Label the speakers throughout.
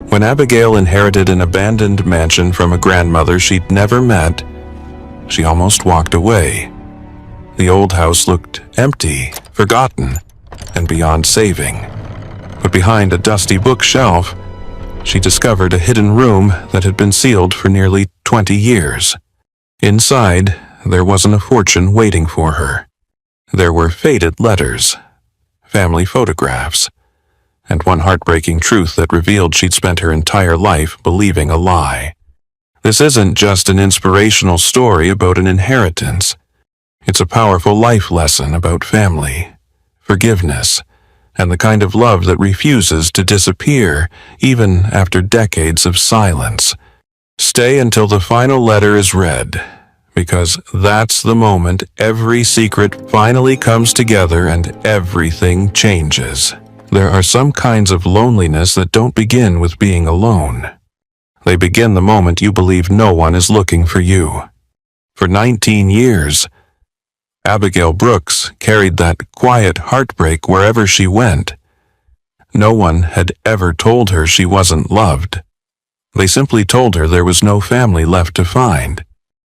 Speaker 1: When Abigail inherited an abandoned mansion from a grandmother she'd never met, she almost walked away. The old house looked empty, forgotten, and beyond saving. But behind a dusty bookshelf, she discovered a hidden room that had been sealed for nearly 20 years. Inside, there wasn't a fortune waiting for her. There were faded letters, family photographs, and one heartbreaking truth that revealed she'd spent her entire life believing a lie. This isn't just an inspirational story about an inheritance. It's a powerful life lesson about family, forgiveness, and the kind of love that refuses to disappear even after decades of silence. Stay until the final letter is read, because that's the moment every secret finally comes together and everything changes. There are some kinds of loneliness that don't begin with being alone. They begin the moment you believe no one is looking for you. For 19 years, Abigail Brooks carried that quiet heartbreak wherever she went. No one had ever told her she wasn't loved. They simply told her there was no family left to find.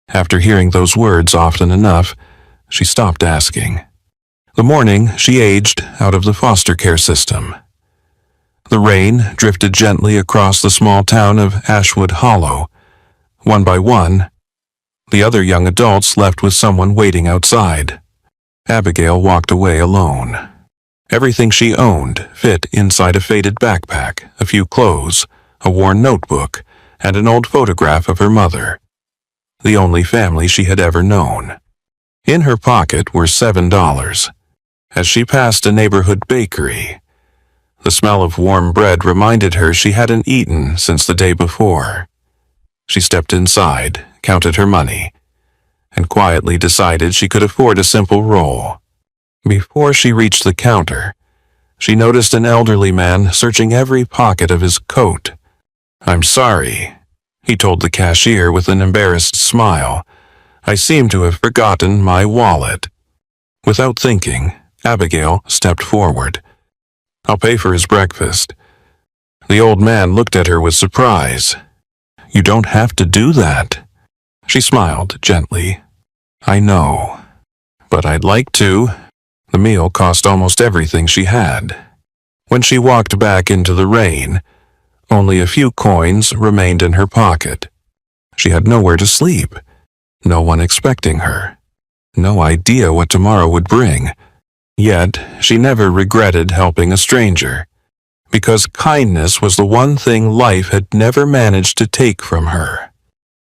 Speaker 1: After hearing those words often enough, she stopped asking. The morning she aged out of the foster care system. The rain drifted gently across the small town of Ashwood Hollow. One by one, the other young adults left with someone waiting outside. Abigail walked away alone. Everything she owned fit inside a faded backpack, a few clothes, a worn notebook, and an old photograph of her mother, the only family she had ever known. In her pocket were $7. As she passed a neighborhood bakery, the smell of warm bread reminded her she hadn't eaten since the day before. She stepped inside, counted her money, and quietly decided she could afford a simple roll. Before she reached the counter, she noticed an elderly man searching every pocket of his coat. "I'm sorry," he told the cashier with an embarrassed smile. "I seem to have forgotten my wallet." Without thinking, Abigail stepped forward. "I'll pay for his breakfast." The old man looked at her with surprise. "You don't have to do that." She smiled gently. "I know, but I'd like to." The meal cost almost everything she had. When she walked back into the rain, only a few coins remained in her pocket. She had nowhere to sleep, no one expecting her, no idea what tomorrow would bring. Yet she never regretted helping a stranger, because kindness was the one thing life had never managed to take from her.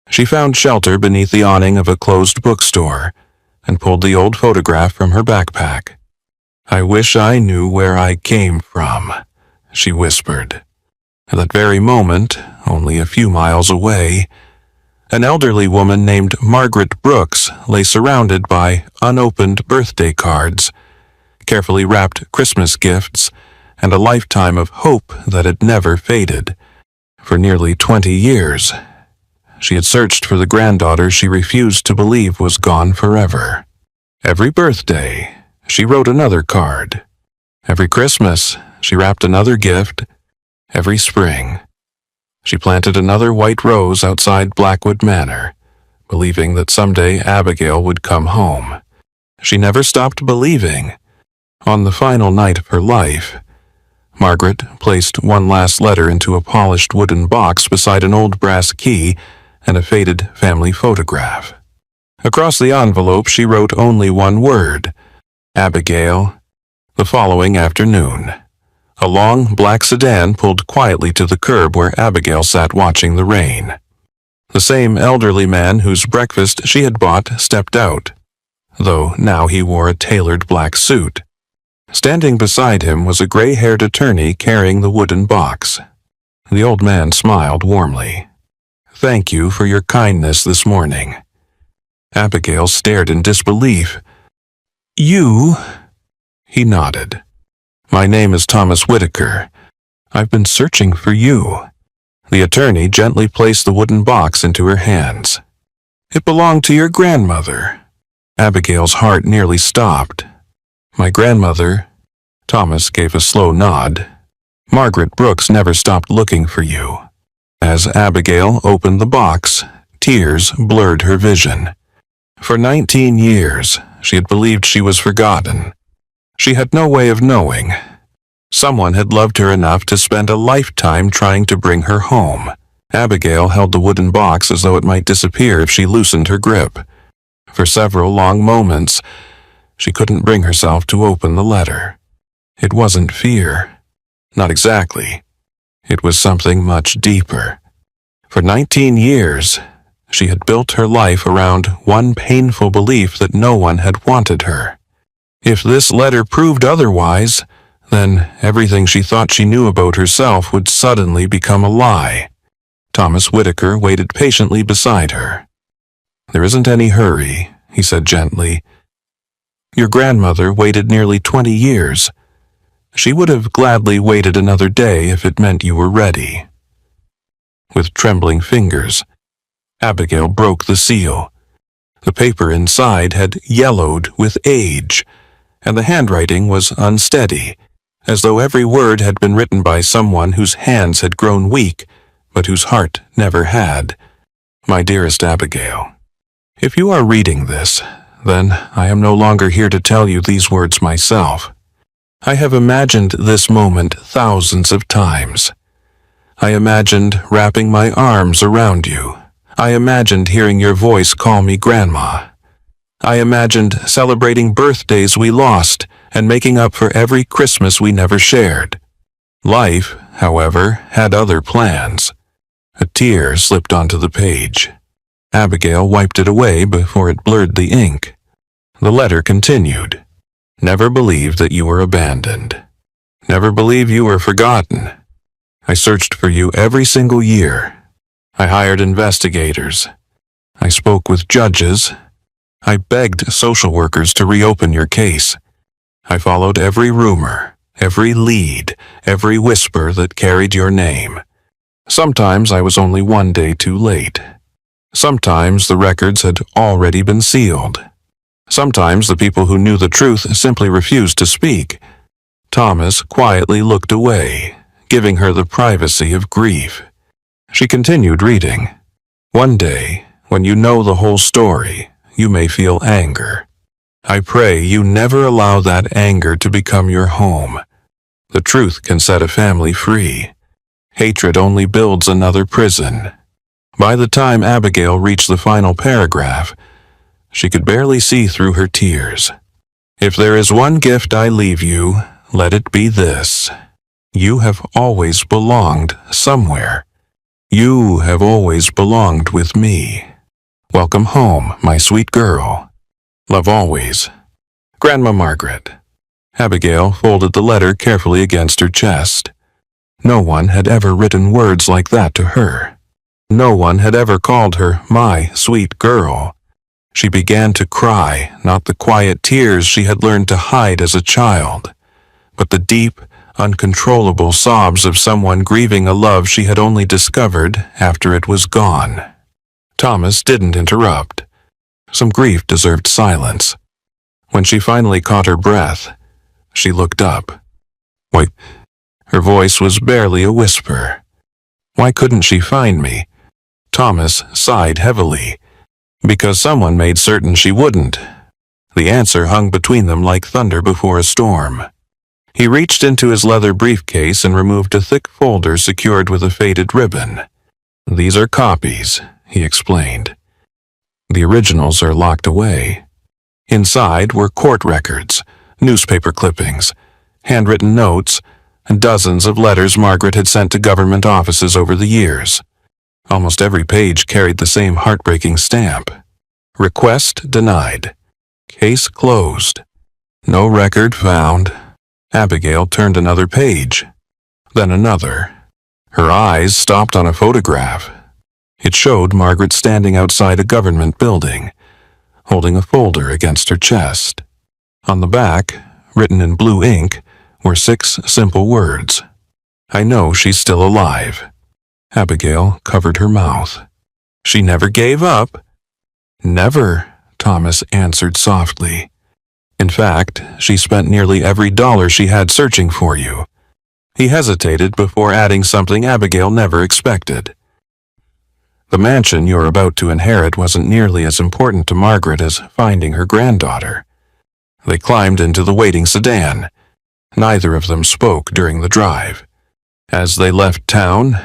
Speaker 1: She found shelter beneath the awning of a closed bookstore and pulled the old photograph from her backpack. "I wish I knew where I came from," she whispered. At that very moment, only a few miles away, an elderly woman named Margaret Brooks lay surrounded by unopened birthday cards, carefully wrapped Christmas gifts, and a lifetime of hope that had never faded. For nearly 20 years, she had searched for the granddaughter she refused to believe was gone forever. Every birthday, she wrote another card. Every Christmas, she wrapped another gift. Every spring, she planted another white rose outside Blackwood Manor, believing that someday Abigail would come home. She never stopped believing. On the final night of her life, Margaret placed one last letter into a polished wooden box beside an old brass key and a faded family photograph. Across the envelope she wrote only one word, Abigail. The following afternoon, a long black sedan pulled quietly to the curb where Abigail sat watching the rain. The same elderly man whose breakfast she had bought stepped out, though now he wore a tailored black suit. Standing beside him was a gray-haired attorney carrying the wooden box. The old man smiled warmly. "Thank you for your kindness this morning." Abigail stared in disbelief. "You?" He nodded. "My name is Thomas Whitaker. I've been searching for you." The attorney gently placed the wooden box into her hands. "It belonged to your grandmother." Abigail's heart nearly stopped. "My grandmother," Thomas gave a slow nod. Margaret Brooks never stopped looking for you. As Abigail opened the box, tears blurred her vision. For 19 years, she had believed she was forgotten. She had no way of knowing. Someone had loved her enough to spend a lifetime trying to bring her home. Abigail held the wooden box as though it might disappear if she loosened her grip. For several long moments, she couldn't bring herself to open the letter. It wasn't fear. Not exactly. It was something much deeper. For 19 years, she had built her life around one painful belief that no one had wanted her. If this letter proved otherwise, then everything she thought she knew about herself would suddenly become a lie. Thomas Whitaker waited patiently beside her. "There isn't any hurry," he said gently. "Your grandmother waited nearly 20 years. She would have gladly waited another day if it meant you were ready." With trembling fingers, Abigail broke the seal. The paper inside had yellowed with age, and the handwriting was unsteady, as though every word had been written by someone whose hands had grown weak, but whose heart never had. "My dearest Abigail, if you are reading this, then I am no longer here to tell you these words myself. I have imagined this moment thousands of times. I imagined wrapping my arms around you. I imagined hearing your voice call me Grandma. I imagined celebrating birthdays we lost and making up for every Christmas we never shared. Life, however, had other plans." A tear slipped onto the page. Abigail wiped it away before it blurred the ink. The letter continued. "Never believe that you were abandoned. Never believe you were forgotten. I searched for you every single year. I hired investigators. I spoke with judges. I begged social workers to reopen your case. I followed every rumor, every lead, every whisper that carried your name. Sometimes I was only one day too late. Sometimes the records had already been sealed. Sometimes the people who knew the truth simply refused to speak." Thomas quietly looked away, giving her the privacy of grief. She continued reading. "One day, when you know the whole story, you may feel anger. I pray you never allow that anger to become your home. The truth can set a family free. Hatred only builds another prison." By the time Abigail reached the final paragraph, she could barely see through her tears. "If there is one gift I leave you, let it be this. You have always belonged somewhere. You have always belonged with me. Welcome home, my sweet girl. Love always. Grandma Margaret." Abigail folded the letter carefully against her chest. No one had ever written words like that to her. No one had ever called her my sweet girl. She began to cry, not the quiet tears she had learned to hide as a child, but the deep, uncontrollable sobs of someone grieving a love she had only discovered after it was gone. Thomas didn't interrupt. Some grief deserved silence. When she finally caught her breath, she looked up. "Why," her voice was barely a whisper. "Why couldn't she find me?" Thomas sighed heavily. "Because someone made certain she wouldn't." The answer hung between them like thunder before a storm. He reached into his leather briefcase and removed a thick folder secured with a faded ribbon. "These are copies," he explained. "The originals are locked away." Inside were court records, newspaper clippings, handwritten notes, and dozens of letters Margaret had sent to government offices over the years. Almost every page carried the same heartbreaking stamp. "Request denied. Case closed. No record found." Abigail turned another page, then another. Her eyes stopped on a photograph. It showed Margaret standing outside a government building, holding a folder against her chest. On the back, written in blue ink, were 6 simple words. "I know she's still alive." Abigail covered her mouth. "She never gave up?" "Never," Thomas answered softly. "In fact, she spent nearly every dollar she had searching for you. He hesitated before adding something Abigail never expected. The mansion you're about to inherit wasn't nearly as important to Margaret as finding her granddaughter. They climbed into the waiting sedan. Neither of them spoke during the drive. As they left town,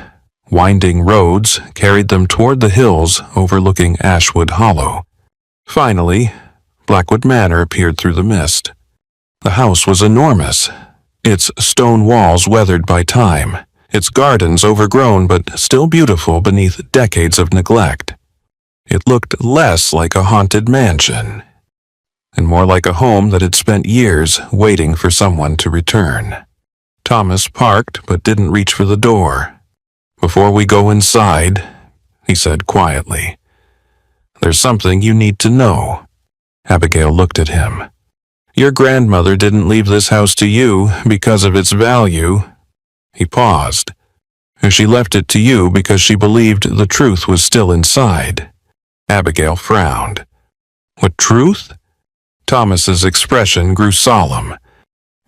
Speaker 1: winding roads carried them toward the hills overlooking Ashwood Hollow. Finally, Blackwood Manor appeared through the mist. The house was enormous, its stone walls weathered by time, its gardens overgrown but still beautiful beneath decades of neglect. It looked less like a haunted mansion, and more like a home that had spent years waiting for someone to return. Thomas parked but didn't reach for the door. "Before we go inside," he said quietly, "there's something you need to know." Abigail looked at him. "Your grandmother didn't leave this house to you because of its value." He paused. "She left it to you because she believed the truth was still inside." Abigail frowned. "What truth?" Thomas's expression grew solemn.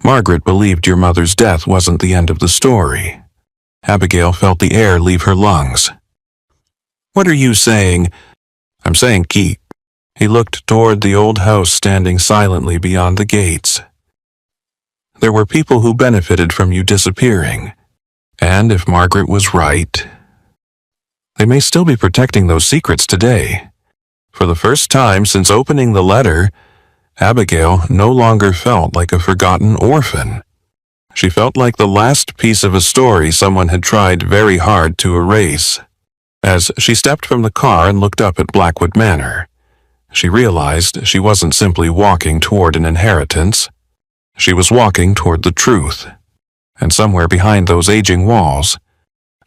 Speaker 1: "Margaret believed your mother's death wasn't the end of the story." Abigail felt the air leave her lungs. "What are you saying?" "I'm saying keep." He looked toward the old house standing silently beyond the gates. "There were people who benefited from you disappearing. And if Margaret was right, they may still be protecting those secrets today." For the first time since opening the letter, Abigail no longer felt like a forgotten orphan. She felt like the last piece of a story someone had tried very hard to erase. As she stepped from the car and looked up at Blackwood Manor, she realized she wasn't simply walking toward an inheritance. She was walking toward the truth. And somewhere behind those aging walls,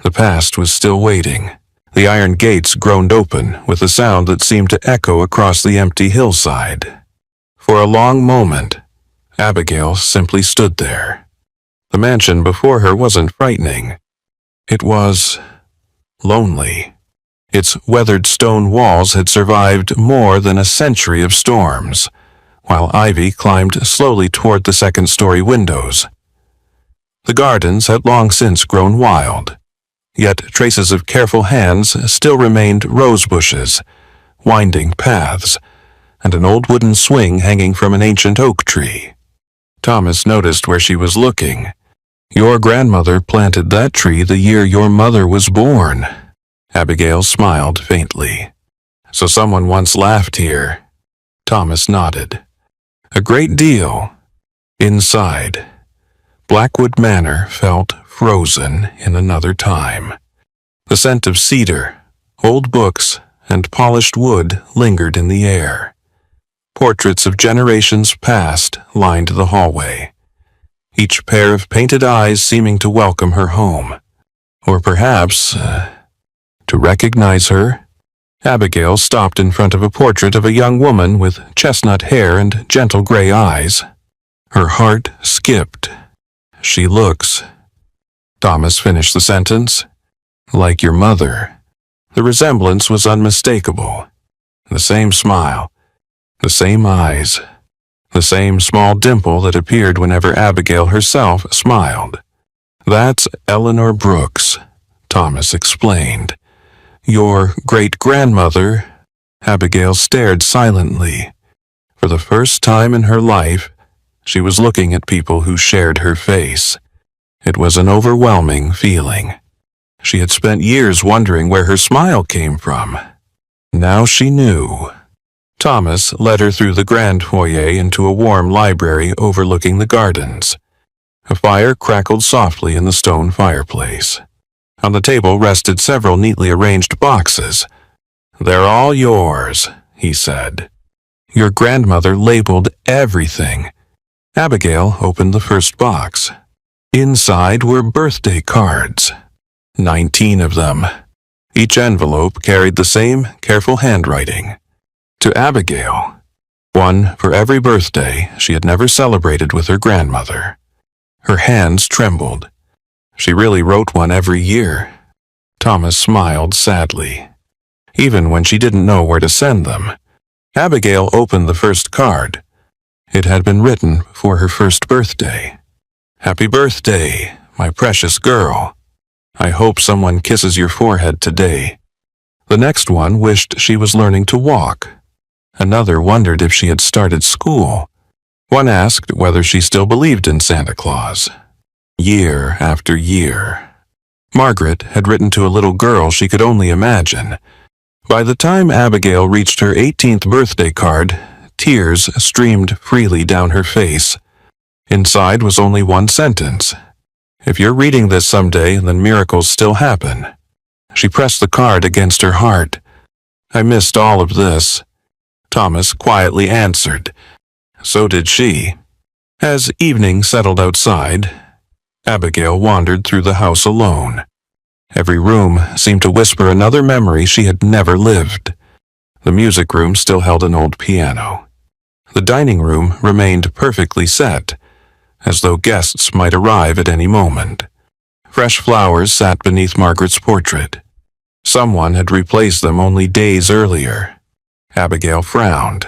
Speaker 1: the past was still waiting. The iron gates groaned open with a sound that seemed to echo across the empty hillside. For a long moment, Abigail simply stood there. The mansion before her wasn't frightening. It was lonely. Its weathered stone walls had survived more than a century of storms, while ivy climbed slowly toward the second-story windows. The gardens had long since grown wild, yet traces of careful hands still remained rose bushes, winding paths, and an old wooden swing hanging from an ancient oak tree. Thomas noticed where she was looking. "Your grandmother planted that tree the year your mother was born." Abigail smiled faintly. "So someone once laughed here." Thomas nodded. "A great deal." Inside, Blackwood Manor felt frozen in another time. The scent of cedar, old books, and polished wood lingered in the air. Portraits of generations past lined the hallway, each pair of painted eyes seeming to welcome her home. Or perhaps, to recognize her. Abigail stopped in front of a portrait of a young woman with chestnut hair and gentle gray eyes. Her heart skipped. "She looks," Thomas finished the sentence, "like your mother." The resemblance was unmistakable. The same smile, the same eyes, the same small dimple that appeared whenever Abigail herself smiled. "That's Eleanor Brooks," Thomas explained. "Your great-grandmother." Abigail stared silently. For the first time in her life, she was looking at people who shared her face. It was an overwhelming feeling. She had spent years wondering where her smile came from. Now she knew. Thomas led her through the grand foyer into a warm library overlooking the gardens. A fire crackled softly in the stone fireplace. On the table rested several neatly arranged boxes. "They're all yours," he said. "Your grandmother labeled everything." Abigail opened the first box. Inside were birthday cards. 19 of them. Each envelope carried the same careful handwriting. To Abigail, one for every birthday she had never celebrated with her grandmother. Her hands trembled. She really wrote one every year. Thomas smiled sadly. Even when she didn't know where to send them. Abigail opened the first card. It had been written for her first birthday. "Happy birthday, my precious girl. I hope someone kisses your forehead today." The next one wished she was learning to walk. Another wondered if she had started school. One asked whether she still believed in Santa Claus. Year after year. Margaret had written to a little girl she could only imagine. By the time Abigail reached her 18th birthday card, tears streamed freely down her face. Inside was only one sentence. "If you're reading this someday, then miracles still happen." She pressed the card against her heart. "I missed all of this," Thomas quietly answered. So did she. As evening settled outside, Abigail wandered through the house alone. Every room seemed to whisper another memory she had never lived. The music room still held an old piano. The dining room remained perfectly set, as though guests might arrive at any moment. Fresh flowers sat beneath Margaret's portrait. Someone had replaced them only days earlier. Abigail frowned.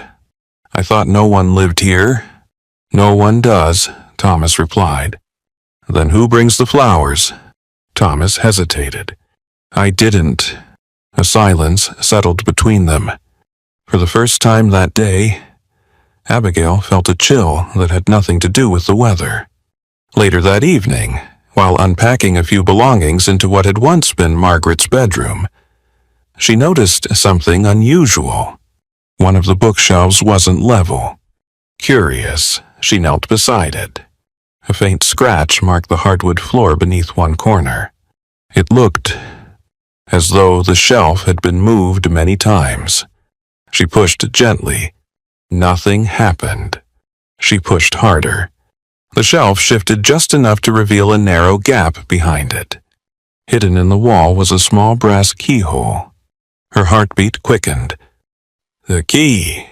Speaker 1: "I thought no one lived here." "No one does," Thomas replied. "Then who brings the flowers?" Thomas hesitated. "I didn't." A silence settled between them. For the first time that day, Abigail felt a chill that had nothing to do with the weather. Later that evening, while unpacking a few belongings into what had once been Margaret's bedroom, she noticed something unusual. One of the bookshelves wasn't level. Curious, she knelt beside it. A faint scratch marked the hardwood floor beneath one corner. It looked as though the shelf had been moved many times. She pushed gently. Nothing happened. She pushed harder. The shelf shifted just enough to reveal a narrow gap behind it. Hidden in the wall was a small brass keyhole. Her heartbeat quickened. The key!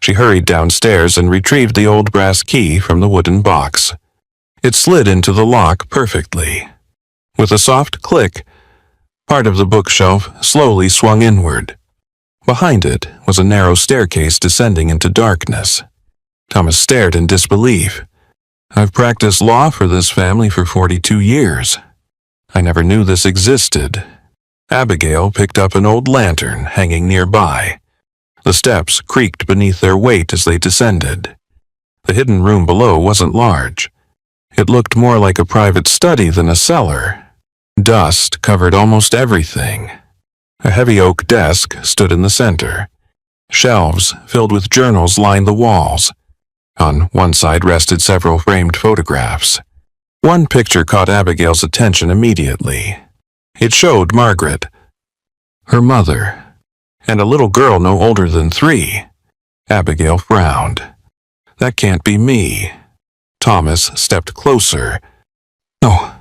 Speaker 1: She hurried downstairs and retrieved the old brass key from the wooden box. It slid into the lock perfectly. With a soft click, part of the bookshelf slowly swung inward. Behind it was a narrow staircase descending into darkness. Thomas stared in disbelief. "I've practiced law for this family for 42 years. I never knew this existed." Abigail picked up an old lantern hanging nearby. The steps creaked beneath their weight as they descended. The hidden room below wasn't large. It looked more like a private study than a cellar. Dust covered almost everything. A heavy oak desk stood in the center. Shelves filled with journals lined the walls. On one side rested several framed photographs. One picture caught Abigail's attention immediately. It showed Margaret, her mother, and a little girl no older than 3. Abigail frowned. "That can't be me." Thomas stepped closer. "No."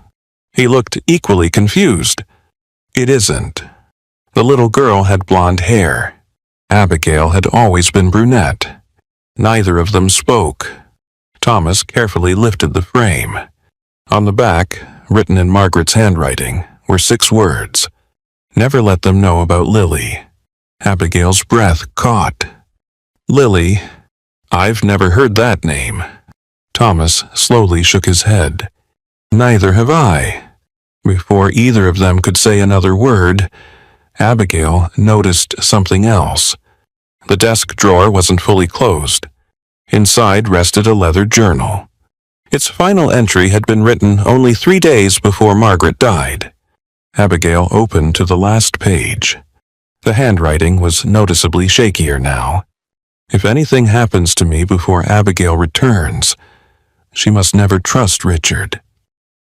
Speaker 1: He looked equally confused. "It isn't." The little girl had blonde hair. Abigail had always been brunette. Neither of them spoke. Thomas carefully lifted the frame. On the back, written in Margaret's handwriting, were 6 words. "Never let them know about Lily." Abigail's breath caught. "Lily? I've never heard that name." Thomas slowly shook his head. "Neither have I." Before either of them could say another word, Abigail noticed something else. The desk drawer wasn't fully closed. Inside rested a leather journal. Its final entry had been written only 3 days before Margaret died. Abigail opened to the last page. The handwriting was noticeably shakier now. "If anything happens to me before Abigail returns, she must never trust Richard."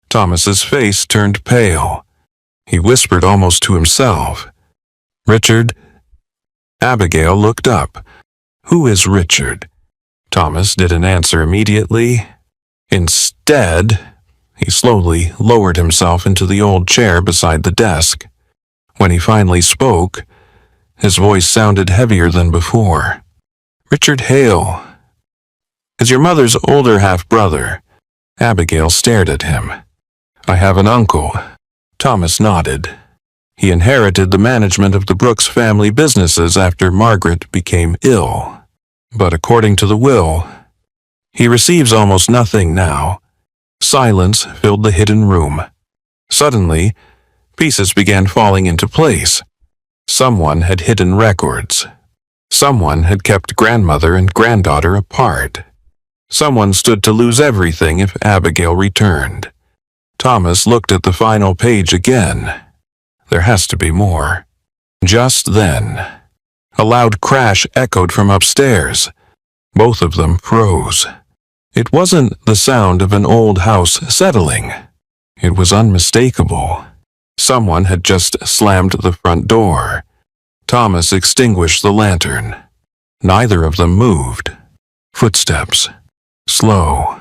Speaker 1: Thomas's face turned pale. He whispered almost to himself, "Richard?" Abigail looked up. "Who is Richard?" Thomas didn't answer immediately. Instead, he slowly lowered himself into the old chair beside the desk. When he finally spoke, his voice sounded heavier than before. "Richard Hale is your mother's older half-brother." Abigail stared at him. "I have an uncle." Thomas nodded. He inherited the management of the Brooks family businesses after Margaret became ill. But according to the will, he receives almost nothing now. Silence filled the hidden room. Suddenly, pieces began falling into place. Someone had hidden records. Someone had kept grandmother and granddaughter apart. Someone stood to lose everything if Abigail returned. Thomas looked at the final page again. There has to be more. Just then, a loud crash echoed from upstairs. Both of them froze. It wasn't the sound of an old house settling. It was unmistakable. Someone had just slammed the front door. Thomas extinguished the lantern. Neither of them moved. Footsteps, slow,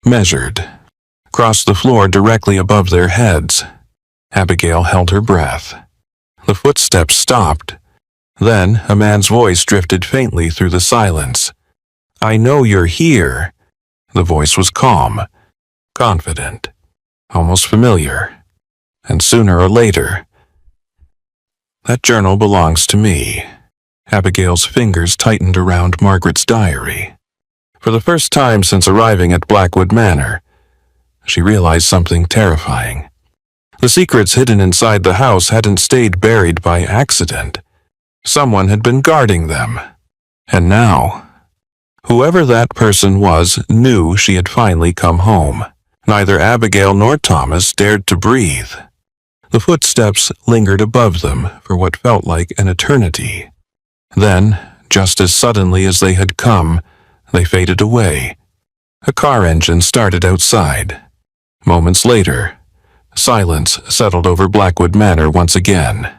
Speaker 1: measured, crossed the floor directly above their heads. Abigail held her breath. The footsteps stopped. Then a man's voice drifted faintly through the silence. "I know you're here." The voice was calm, confident, almost familiar. And sooner or later, "That journal belongs to me." Abigail's fingers tightened around Margaret's diary. For the first time since arriving at Blackwood Manor, she realized something terrifying. The secrets hidden inside the house hadn't stayed buried by accident. Someone had been guarding them. And now, whoever that person was knew she had finally come home. Neither Abigail nor Thomas dared to breathe. The footsteps lingered above them for what felt like an eternity. Then, just as suddenly as they had come, they faded away. A car engine started outside. Moments later, silence settled over Blackwood Manor once again.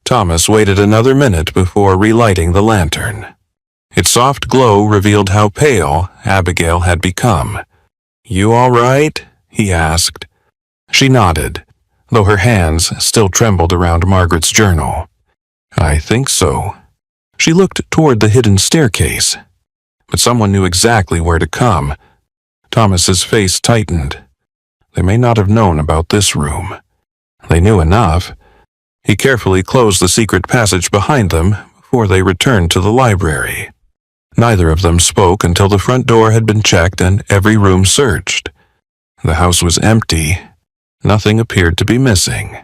Speaker 1: Thomas waited another minute before relighting the lantern. Its soft glow revealed how pale Abigail had become. "You all right?" he asked. She nodded, though her hands still trembled around Margaret's journal. "I think so." She looked toward the hidden staircase, but someone knew exactly where to come. Thomas's face tightened. They may not have known about this room. They knew enough. He carefully closed the secret passage behind them before they returned to the library. Neither of them spoke until the front door had been checked and every room searched. The house was empty. Nothing appeared to be missing.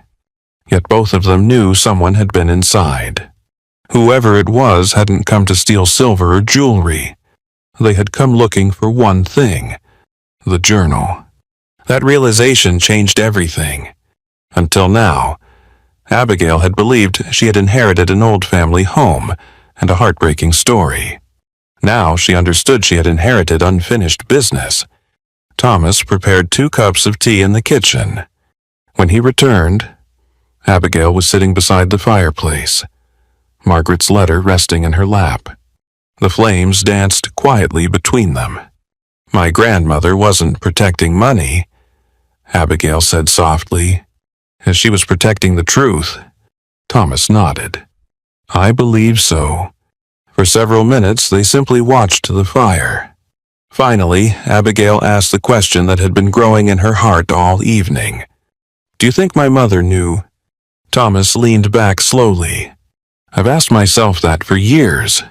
Speaker 1: Yet both of them knew someone had been inside. Whoever it was hadn't come to steal silver or jewelry. They had come looking for one thing: the journal. That realization changed everything. Until now, Abigail had believed she had inherited an old family home and a heartbreaking story. Now she understood she had inherited unfinished business. Thomas prepared 2 cups of tea in the kitchen. When he returned, Abigail was sitting beside the fireplace, Margaret's letter resting in her lap. The flames danced quietly between them. "My grandmother wasn't protecting money," Abigail said softly. "As she was protecting the truth." Thomas nodded. "I believe so." For several minutes they simply watched the fire. Finally, Abigail asked the question that had been growing in her heart all evening. "Do you think my mother knew?" Thomas leaned back slowly. "I've asked myself that for years."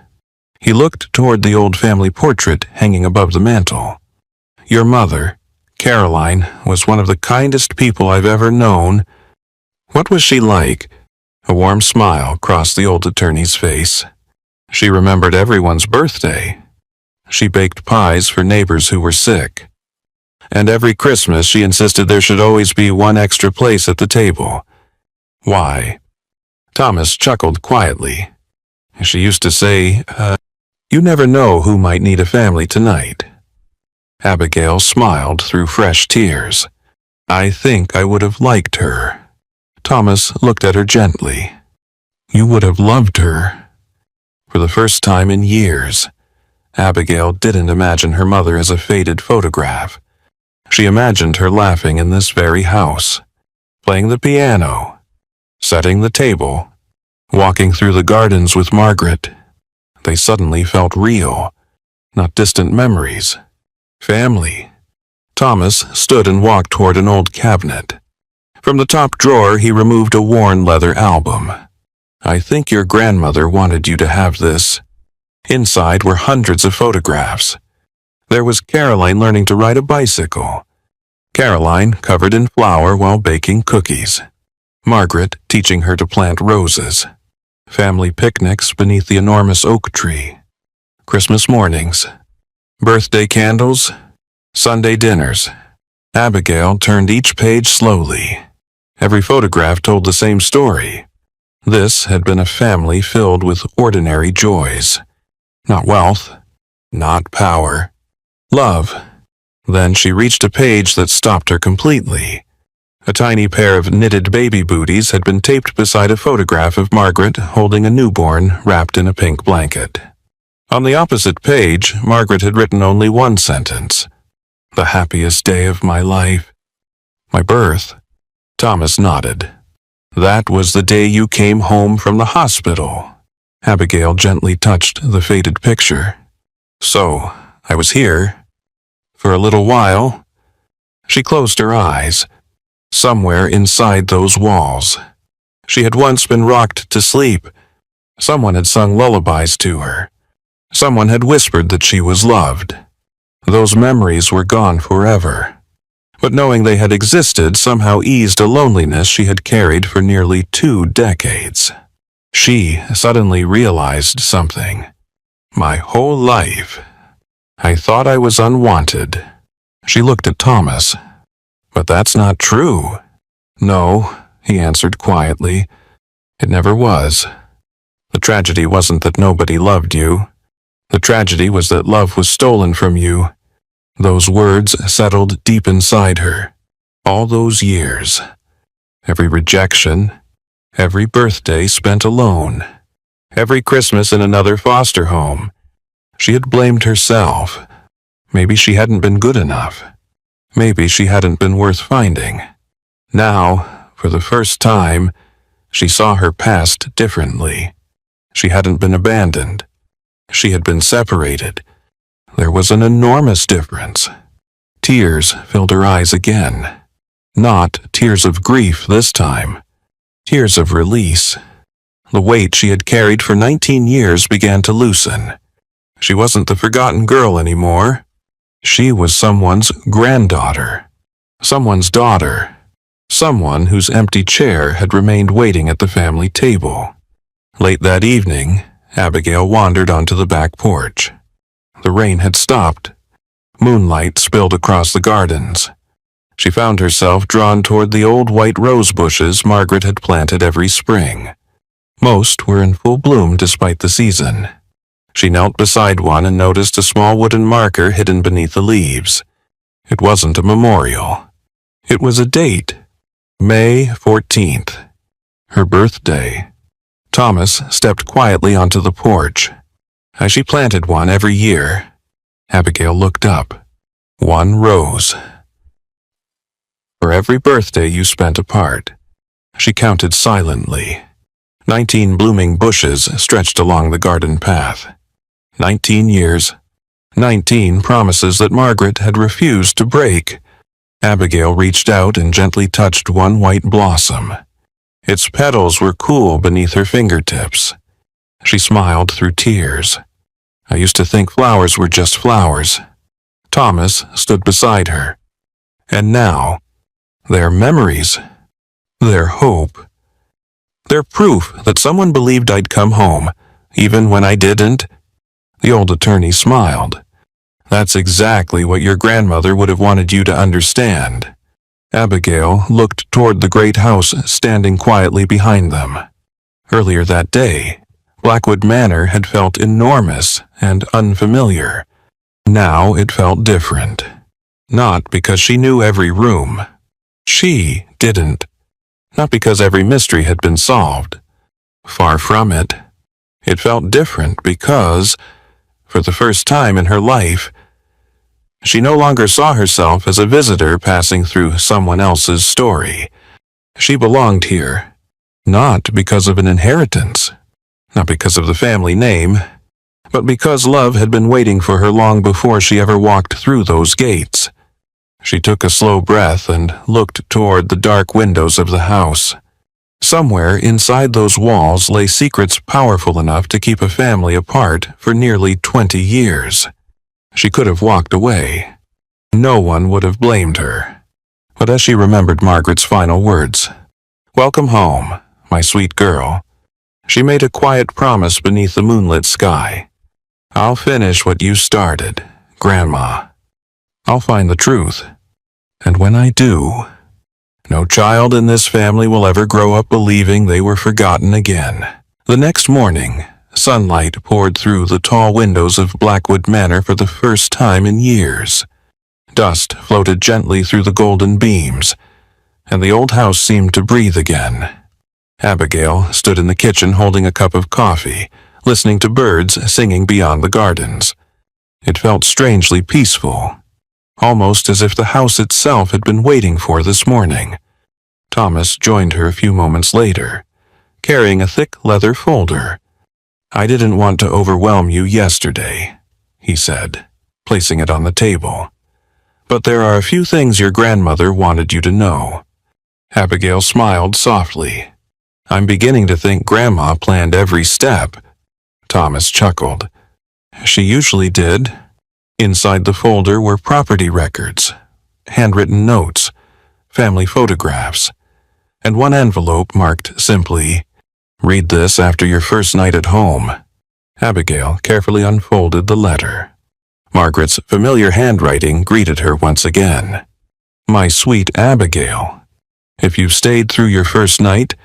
Speaker 1: He looked toward the old family portrait hanging above the mantel. "Your mother, Caroline, was one of the kindest people I've ever known." "What was she like?" A warm smile crossed the old attorney's face. "She remembered everyone's birthday. She baked pies for neighbors who were sick. And every Christmas she insisted there should always be one extra place at the table." "Why?" Thomas chuckled quietly. "She used to say, you never know who might need a family tonight." Abigail smiled through fresh tears. "I think I would have liked her." Thomas looked at her gently. "You would have loved her." For the first time in years, Abigail didn't imagine her mother as a faded photograph. She imagined her laughing in this very house, playing the piano, setting the table, walking through the gardens with Margaret. They suddenly felt real, not distant memories. Family. Thomas stood and walked toward an old cabinet. From the top drawer he removed a worn leather album. "I think your grandmother wanted you to have this." Inside were hundreds of photographs. There was Caroline learning to ride a bicycle, Caroline covered in flour while baking cookies. Margaret teaching her to plant roses. Family picnics beneath the enormous oak tree. Christmas mornings. Birthday candles. Sunday dinners. Abigail turned each page slowly. Every photograph told the same story. This had been a family filled with ordinary joys. Not wealth, not power, love. Then she reached a page that stopped her completely. A tiny pair of knitted baby booties had been taped beside a photograph of Margaret holding a newborn wrapped in a pink blanket. On the opposite page, Margaret had written only one sentence. "The happiest day of my life. My birth." Thomas nodded. "That was the day you came home from the hospital." Abigail gently touched the faded picture. "So, I was here. For a little while." She closed her eyes. Somewhere inside those walls. She had once been rocked to sleep. Someone had sung lullabies to her. Someone had whispered that she was loved. Those memories were gone forever. But knowing they had existed somehow eased a loneliness she had carried for nearly 2 decades. She suddenly realized something. My whole life, I thought I was unwanted. She looked at Thomas. "But that's not true." "No," he answered quietly. "It never was. The tragedy wasn't that nobody loved you. The tragedy was that love was stolen from you." Those words settled deep inside her. All those years. Every rejection. Every birthday spent alone. Every Christmas in another foster home. She had blamed herself. Maybe she hadn't been good enough. Maybe she hadn't been worth finding. Now, for the first time, she saw her past differently. She hadn't been abandoned. She had been separated. There was an enormous difference. Tears filled her eyes again. Not tears of grief this time. Tears of release. The weight she had carried for 19 years began to loosen. She wasn't the forgotten girl anymore. She was someone's granddaughter. Someone's daughter. Someone whose empty chair had remained waiting at the family table. Late that evening, Abigail wandered onto the back porch. The rain had stopped. Moonlight spilled across the gardens. She found herself drawn toward the old white rose bushes Margaret had planted every spring. Most were in full bloom despite the season. She knelt beside one and noticed a small wooden marker hidden beneath the leaves. It wasn't a memorial. It was a date. May 14th. Her birthday. Thomas stepped quietly onto the porch. As she planted one every year, Abigail looked up. One rose. For every birthday you spent apart. She counted silently. 19 blooming bushes stretched along the garden path. 19 years. 19 promises that Margaret had refused to break. Abigail reached out and gently touched one white blossom. Its petals were cool beneath her fingertips. She smiled through tears. I used to think flowers were just flowers. Thomas stood beside her. And now, their memories, their hope, their proof that someone believed I'd come home, even when I didn't. The old attorney smiled. That's exactly what your grandmother would have wanted you to understand. Abigail looked toward the great house standing quietly behind them. Earlier that day, Blackwood Manor had felt enormous and unfamiliar. Now it felt different. Not because she knew every room. She didn't. Not because every mystery had been solved. Far from it. It felt different because, for the first time in her life, she no longer saw herself as a visitor passing through someone else's story. She belonged here, not because of an inheritance, not because of the family name, but because love had been waiting for her long before she ever walked through those gates. She took a slow breath and looked toward the dark windows of the house. Somewhere inside those walls lay secrets powerful enough to keep a family apart for nearly 20 years. She could have walked away. No one would have blamed her. But as she remembered Margaret's final words, "Welcome home, my sweet girl," she made a quiet promise beneath the moonlit sky. "I'll finish what you started, Grandma. I'll find the truth. And when I do, no child in this family will ever grow up believing they were forgotten again." The next morning, sunlight poured through the tall windows of Blackwood Manor for the first time in years. Dust floated gently through the golden beams, and the old house seemed to breathe again. Abigail stood in the kitchen holding a cup of coffee, listening to birds singing beyond the gardens. It felt strangely peaceful, almost as if the house itself had been waiting for this morning. Thomas joined her a few moments later, carrying a thick leather folder. "I didn't want to overwhelm you yesterday," he said, placing it on the table. "But there are a few things your grandmother wanted you to know." Abigail smiled softly. "I'm beginning to think Grandma planned every step." Thomas chuckled. "She usually did." Inside the folder were property records, handwritten notes, family photographs, and one envelope marked simply, "Read this after your first night at home." Abigail carefully unfolded the letter. Margaret's familiar handwriting greeted her once again. "My sweet Abigail, if you've stayed through your first night,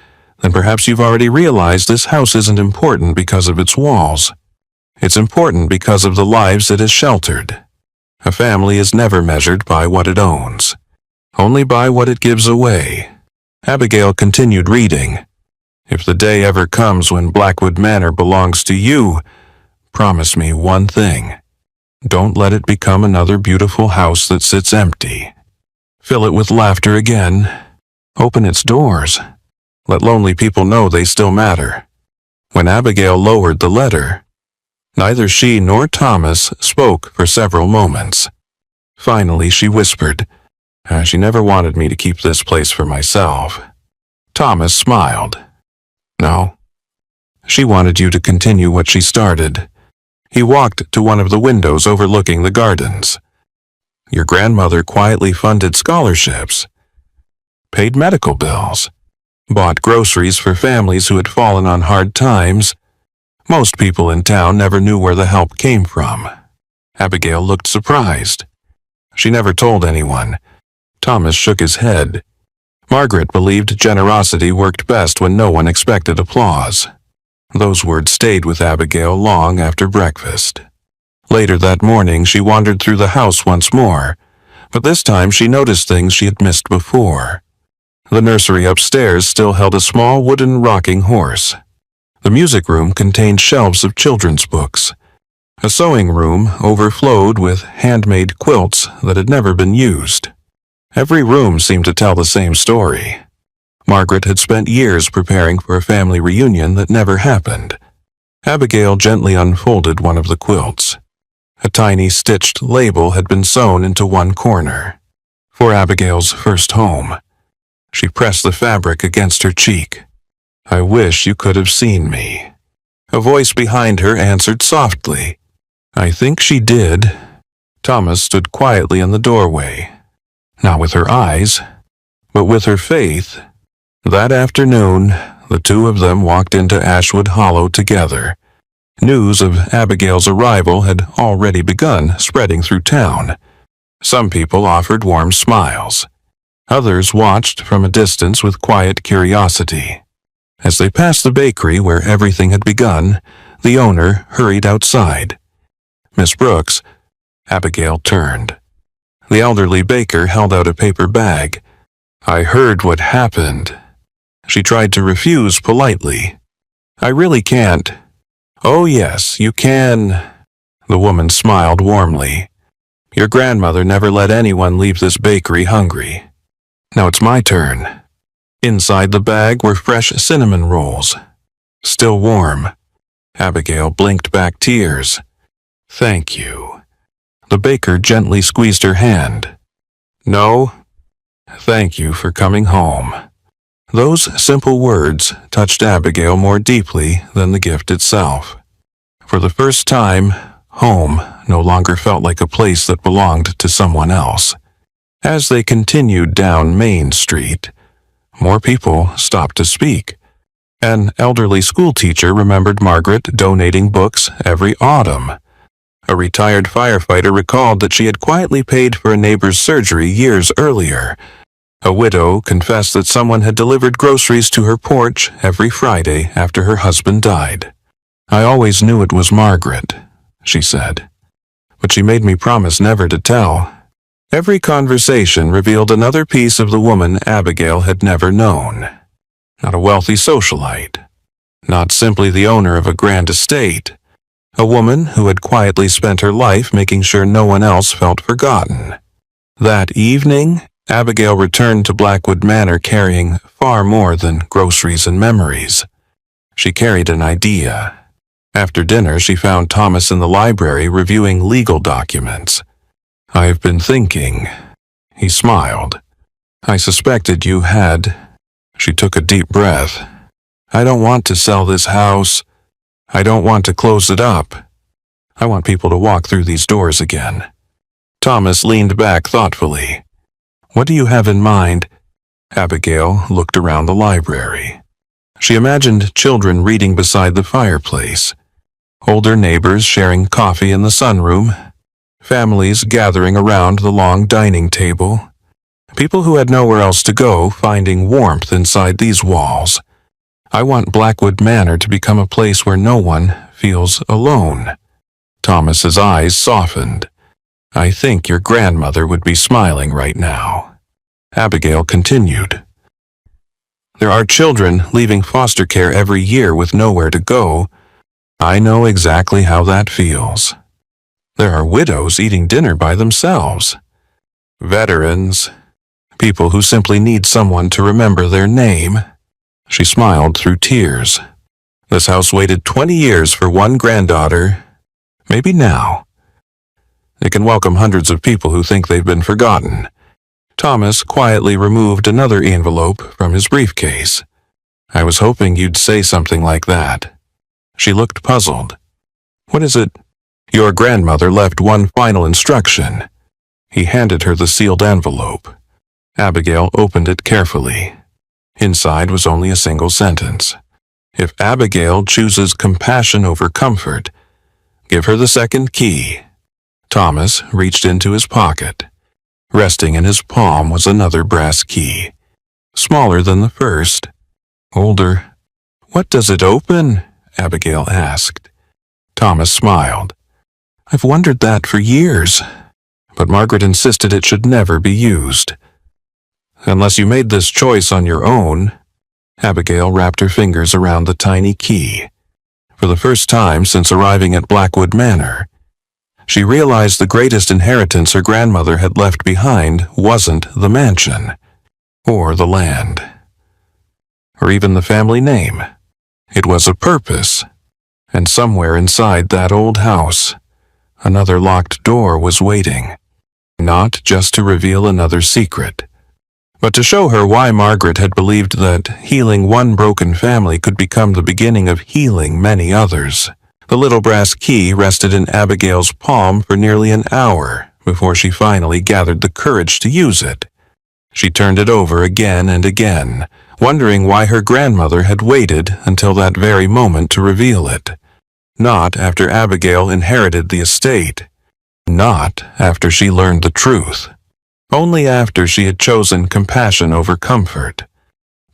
Speaker 1: then perhaps you've already realized this house isn't important because of its walls. It's important because of the lives it has sheltered. A family is never measured by what it owns, only by what it gives away." Abigail continued reading. "If the day ever comes when Blackwood Manor belongs to you, promise me one thing. Don't let it become another beautiful house that sits empty. Fill it with laughter again. Open its doors. Let lonely people know they still matter." When Abigail lowered the letter, neither she nor Thomas spoke for several moments. Finally, she whispered, "She never wanted me to keep this place for myself." Thomas smiled. "No, she wanted you to continue what she started." He walked to one of the windows overlooking the gardens. "Your grandmother quietly funded scholarships, paid medical bills, bought groceries for families who had fallen on hard times. Most people in town never knew where the help came from." Abigail looked surprised. "She never told anyone." Thomas shook his head. Margaret believed generosity worked best when no one expected applause. Those words stayed with Abigail long after breakfast. Later that morning, she wandered through the house once more, but this time she noticed things she had missed before. The nursery upstairs still held a small wooden rocking horse. The music room contained shelves of children's books. A sewing room overflowed with handmade quilts that had never been used. Every room seemed to tell the same story. Margaret had spent years preparing for a family reunion that never happened. Abigail gently unfolded one of the quilts. A tiny stitched label had been sewn into one corner. "For Abigail's first home." She pressed the fabric against her cheek. "I wish you could have seen me." A voice behind her answered softly. "I think she did." Thomas stood quietly in the doorway, not with her eyes, but with her faith. That afternoon, the two of them walked into Ashwood Hollow together. News of Abigail's arrival had already begun spreading through town. Some people offered warm smiles. Others watched from a distance with quiet curiosity. As they passed the bakery where everything had begun, the owner hurried outside. "Miss Brooks," Abigail turned. The elderly baker held out a paper bag. "I heard what happened." She tried to refuse politely. "I really can't." "Oh yes, you can." The woman smiled warmly. "Your grandmother never let anyone leave this bakery hungry. Now it's my turn." Inside the bag were fresh cinnamon rolls, still warm. Abigail blinked back tears. "Thank you." The baker gently squeezed her hand. "No, thank you for coming home." Those simple words touched Abigail more deeply than the gift itself. For the first time, home no longer felt like a place that belonged to someone else. As they continued down Main Street, more people stopped to speak. An elderly schoolteacher remembered Margaret donating books every autumn. A retired firefighter recalled that she had quietly paid for a neighbor's surgery years earlier. A widow confessed that someone had delivered groceries to her porch every Friday after her husband died. "I always knew it was Margaret," she said, "but she made me promise never to tell." Every conversation revealed another piece of the woman Abigail had never known. Not a wealthy socialite, not simply the owner of a grand estate, a woman who had quietly spent her life making sure no one else felt forgotten. That evening, Abigail returned to Blackwood Manor carrying far more than groceries and memories. She carried an idea. After dinner, she found Thomas in the library reviewing legal documents. "I've been thinking," he smiled. "I suspected you had." She took a deep breath. "I don't want to sell this house. I don't want to close it up. I want people to walk through these doors again." Thomas leaned back thoughtfully. "What do you have in mind?" Abigail looked around the library. She imagined children reading beside the fireplace, older neighbors sharing coffee in the sunroom, families gathering around the long dining table, people who had nowhere else to go finding warmth inside these walls. "I want Blackwood Manor to become a place where no one feels alone." Thomas's eyes softened. "I think your grandmother would be smiling right now." Abigail continued. "There are children leaving foster care every year with nowhere to go. I know exactly how that feels. There are widows eating dinner by themselves. Veterans, people who simply need someone to remember their name." She smiled through tears. "This house waited 20 years for one granddaughter. Maybe now it can welcome hundreds of people who think they've been forgotten." Thomas quietly removed another envelope from his briefcase. "I was hoping you'd say something like that." She looked puzzled. "What is it?" "Your grandmother left one final instruction." He handed her the sealed envelope. Abigail opened it carefully. Inside was only a single sentence. "If Abigail chooses compassion over comfort, give her the second key." Thomas reached into his pocket. Resting in his palm was another brass key, smaller than the first, older. "What does it open?" Abigail asked. Thomas smiled. "I've wondered that for years, but Margaret insisted it should never be used." "Unless you made this choice on your own." Abigail wrapped her fingers around the tiny key. For the first time since arriving at Blackwood Manor, she realized the greatest inheritance her grandmother had left behind wasn't the mansion, or the land, or even the family name. It was a purpose, and somewhere inside that old house, another locked door was waiting, not just to reveal another secret, but to show her why Margaret had believed that healing one broken family could become the beginning of healing many others. The little brass key rested in Abigail's palm for nearly an hour before she finally gathered the courage to use it. She turned it over again and again, wondering why her grandmother had waited until that very moment to reveal it. Not after Abigail inherited the estate. Not after she learned the truth. Only after she had chosen compassion over comfort.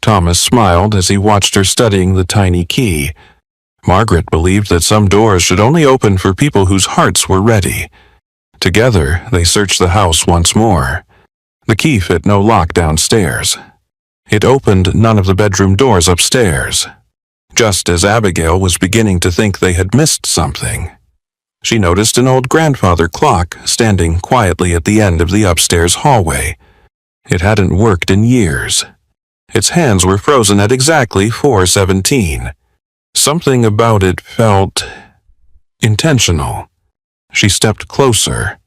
Speaker 1: Thomas smiled as he watched her studying the tiny key. Margaret believed that some doors should only open for people whose hearts were ready. Together, they searched the house once more. The key fit no lock downstairs. It opened none of the bedroom doors upstairs. Just as Abigail was beginning to think they had missed something, she noticed an old grandfather clock standing quietly at the end of the upstairs hallway. It hadn't worked in years. Its hands were frozen at exactly 4:17. Something about it felt intentional. She stepped closer.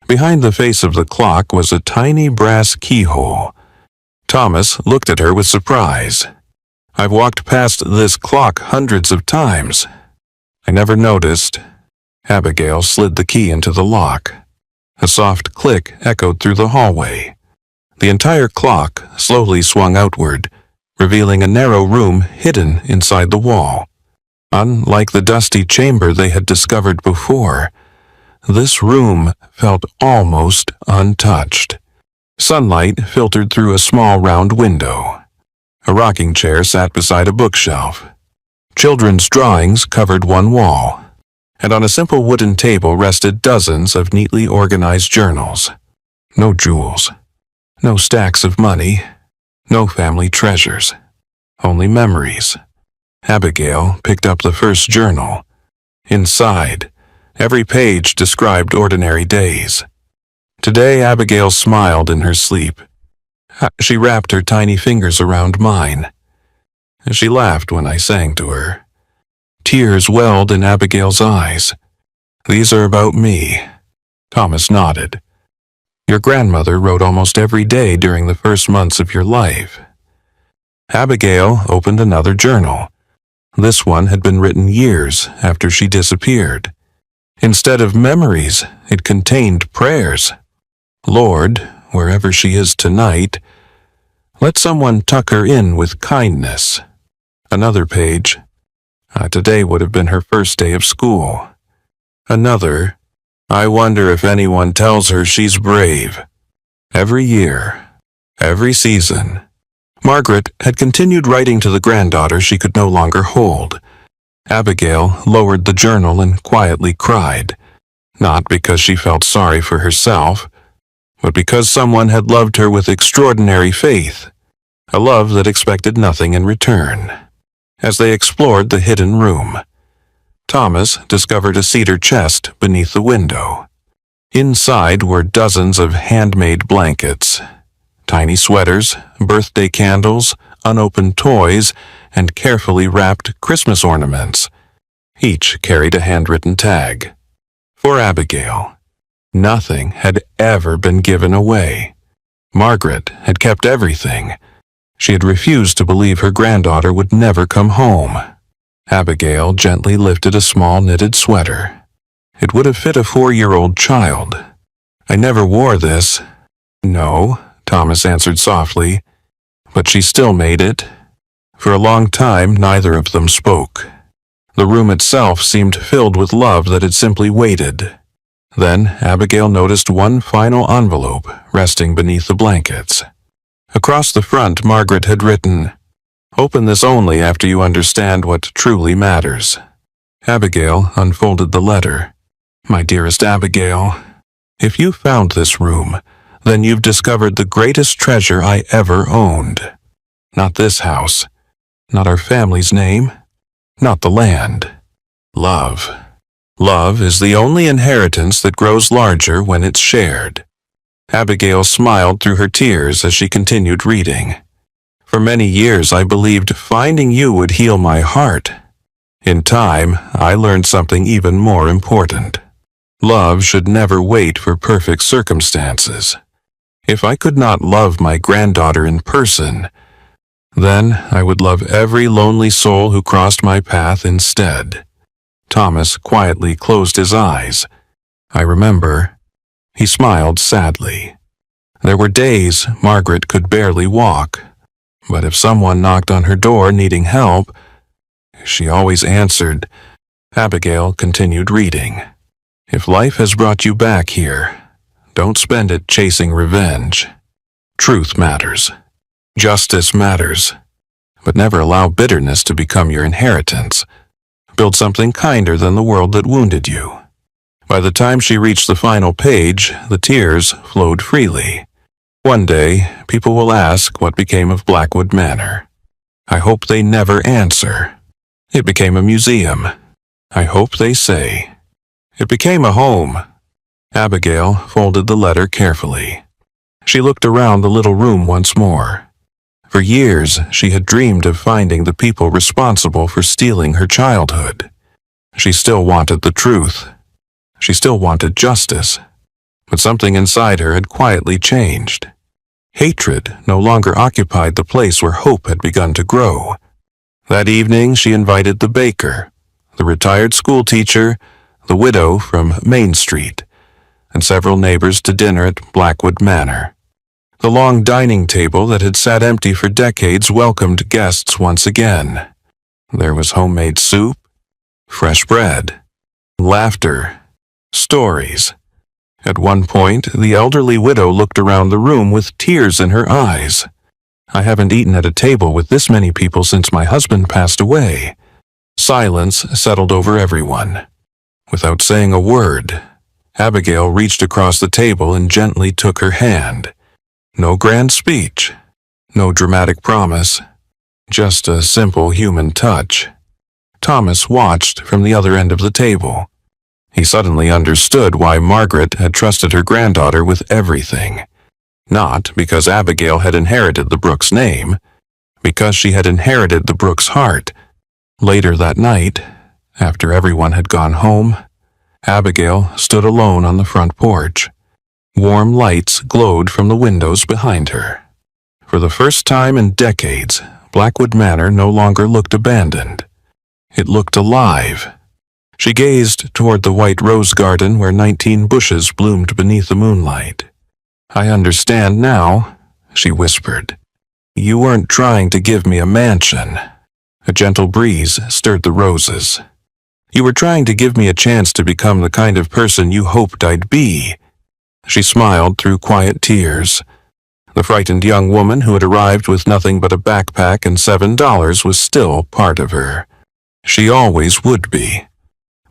Speaker 1: Behind the face of the clock was a tiny brass keyhole. Thomas looked at her with surprise. "I've walked past this clock hundreds of times. I never noticed." Abigail slid the key into the lock. A soft click echoed through the hallway. The entire clock slowly swung outward, revealing a narrow room hidden inside the wall. Unlike the dusty chamber they had discovered before, this room felt almost untouched. Sunlight filtered through a small round window. A rocking chair sat beside a bookshelf. Children's drawings covered one wall, and on a simple wooden table rested dozens of neatly organized journals. No jewels, no stacks of money, no family treasures, only memories. Abigail picked up the first journal. Inside, every page described ordinary days. Today, Abigail smiled in her sleep. She wrapped her tiny fingers around mine. She laughed when I sang to her. Tears welled in Abigail's eyes. These are about me. Thomas nodded. Your grandmother wrote almost every day during the first months of your life. Abigail opened another journal. This one had been written years after she disappeared. Instead of memories, it contained prayers. Lord, wherever she is tonight, let someone tuck her in with kindness. Another page. Today would have been her first day of school. Another. I wonder if anyone tells her she's brave. Every year, every season. Margaret had continued writing to the granddaughter she could no longer hold. Abigail lowered the journal and quietly cried, not because she felt sorry for herself, but because someone had loved her with extraordinary faith, a love that expected nothing in return. As they explored the hidden room, Thomas discovered a cedar chest beneath the window. Inside were dozens of handmade blankets, tiny sweaters, birthday candles, unopened toys, and carefully wrapped Christmas ornaments. Each carried a handwritten tag. For Abigail. Nothing had ever been given away. Margaret had kept everything. She had refused to believe her granddaughter would never come home. Abigail gently lifted a small knitted sweater. It would have fit a 4-year-old child. I never wore this. No, Thomas answered softly, but she still made it. For a long time, neither of them spoke. The room itself seemed filled with love that had simply waited. Then Abigail noticed one final envelope resting beneath the blankets. Across the front, Margaret had written, "Open this only after you understand what truly matters." Abigail unfolded the letter. My dearest Abigail, if you found this room, then you've discovered the greatest treasure I ever owned. Not this house, not our family's name, not the land. Love. Love is the only inheritance that grows larger when it's shared. Abigail smiled through her tears as she continued reading. For many years I believed finding you would heal my heart. In time, I learned something even more important. Love should never wait for perfect circumstances. If I could not love my granddaughter in person, then I would love every lonely soul who crossed my path instead. Thomas quietly closed his eyes. I remember. He smiled sadly. There were days Margaret could barely walk, but if someone knocked on her door needing help, she always answered. Abigail continued reading. If life has brought you back here, don't spend it chasing revenge. Truth matters. Justice matters. But never allow bitterness to become your inheritance. Build something kinder than the world that wounded you. By the time she reached the final page, the tears flowed freely. One day, people will ask what became of Blackwood Manor. I hope they never answer. It became a museum. I hope they say. It became a home. Abigail folded the letter carefully. She looked around the little room once more. For years, she had dreamed of finding the people responsible for stealing her childhood. She still wanted the truth. She still wanted justice. But something inside her had quietly changed. Hatred no longer occupied the place where hope had begun to grow. That evening, she invited the baker, the retired schoolteacher, the widow from Main Street, and several neighbors to dinner at Blackwood Manor. The long dining table that had sat empty for decades welcomed guests once again. There was homemade soup, fresh bread, laughter, stories. At one point, the elderly widow looked around the room with tears in her eyes. "I haven't eaten at a table with this many people since my husband passed away." Silence settled over everyone. Without saying a word, Abigail reached across the table and gently took her hand. No grand speech, no dramatic promise, just a simple human touch. Thomas watched from the other end of the table. He suddenly understood why Margaret had trusted her granddaughter with everything. Not because Abigail had inherited the Brooks name, because she had inherited the Brooks heart. Later that night, after everyone had gone home, Abigail stood alone on the front porch. Warm lights glowed from the windows behind her. For the first time in decades, Blackwood Manor no longer looked abandoned. It looked alive. She gazed toward the white rose garden where 19 bushes bloomed beneath the moonlight. "I understand now," she whispered. "You weren't trying to give me a mansion." A gentle breeze stirred the roses. "You were trying to give me a chance to become the kind of person you hoped I'd be." She smiled through quiet tears. The frightened young woman who had arrived with nothing but a backpack and $7 was still part of her. She always would be.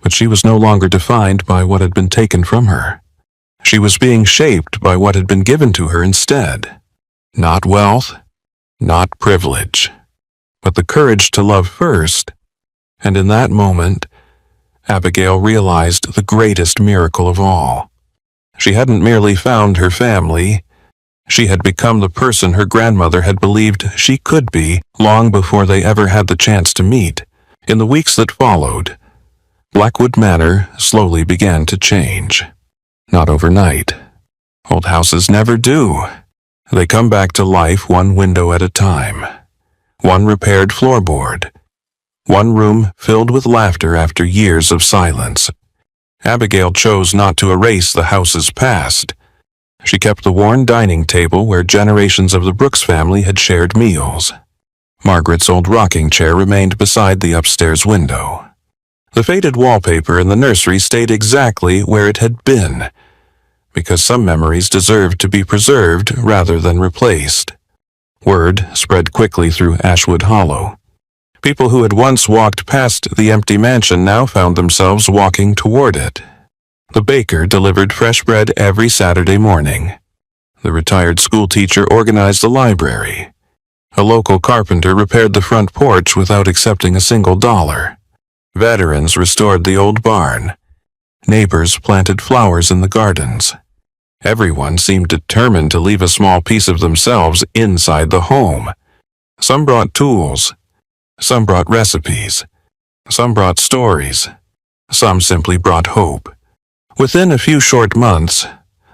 Speaker 1: But she was no longer defined by what had been taken from her. She was being shaped by what had been given to her instead. Not wealth, not privilege, but the courage to love first. And in that moment, Abigail realized the greatest miracle of all. She hadn't merely found her family. She had become the person her grandmother had believed she could be long before they ever had the chance to meet. In the weeks that followed, Blackwood Manor slowly began to change. Not overnight. Old houses never do. They come back to life one window at a time. One repaired floorboard. One room filled with laughter after years of silence. Abigail chose not to erase the house's past. She kept the worn dining table where generations of the Brooks family had shared meals. Margaret's old rocking chair remained beside the upstairs window. The faded wallpaper in the nursery stayed exactly where it had been, because some memories deserved to be preserved rather than replaced. Word spread quickly through Ashwood Hollow. People who had once walked past the empty mansion now found themselves walking toward it. The baker delivered fresh bread every Saturday morning. The retired schoolteacher organized the library. A local carpenter repaired the front porch without accepting a single dollar. Veterans restored the old barn. Neighbors planted flowers in the gardens. Everyone seemed determined to leave a small piece of themselves inside the home. Some brought tools. Some brought recipes. Some brought stories. Some simply brought hope. Within a few short months,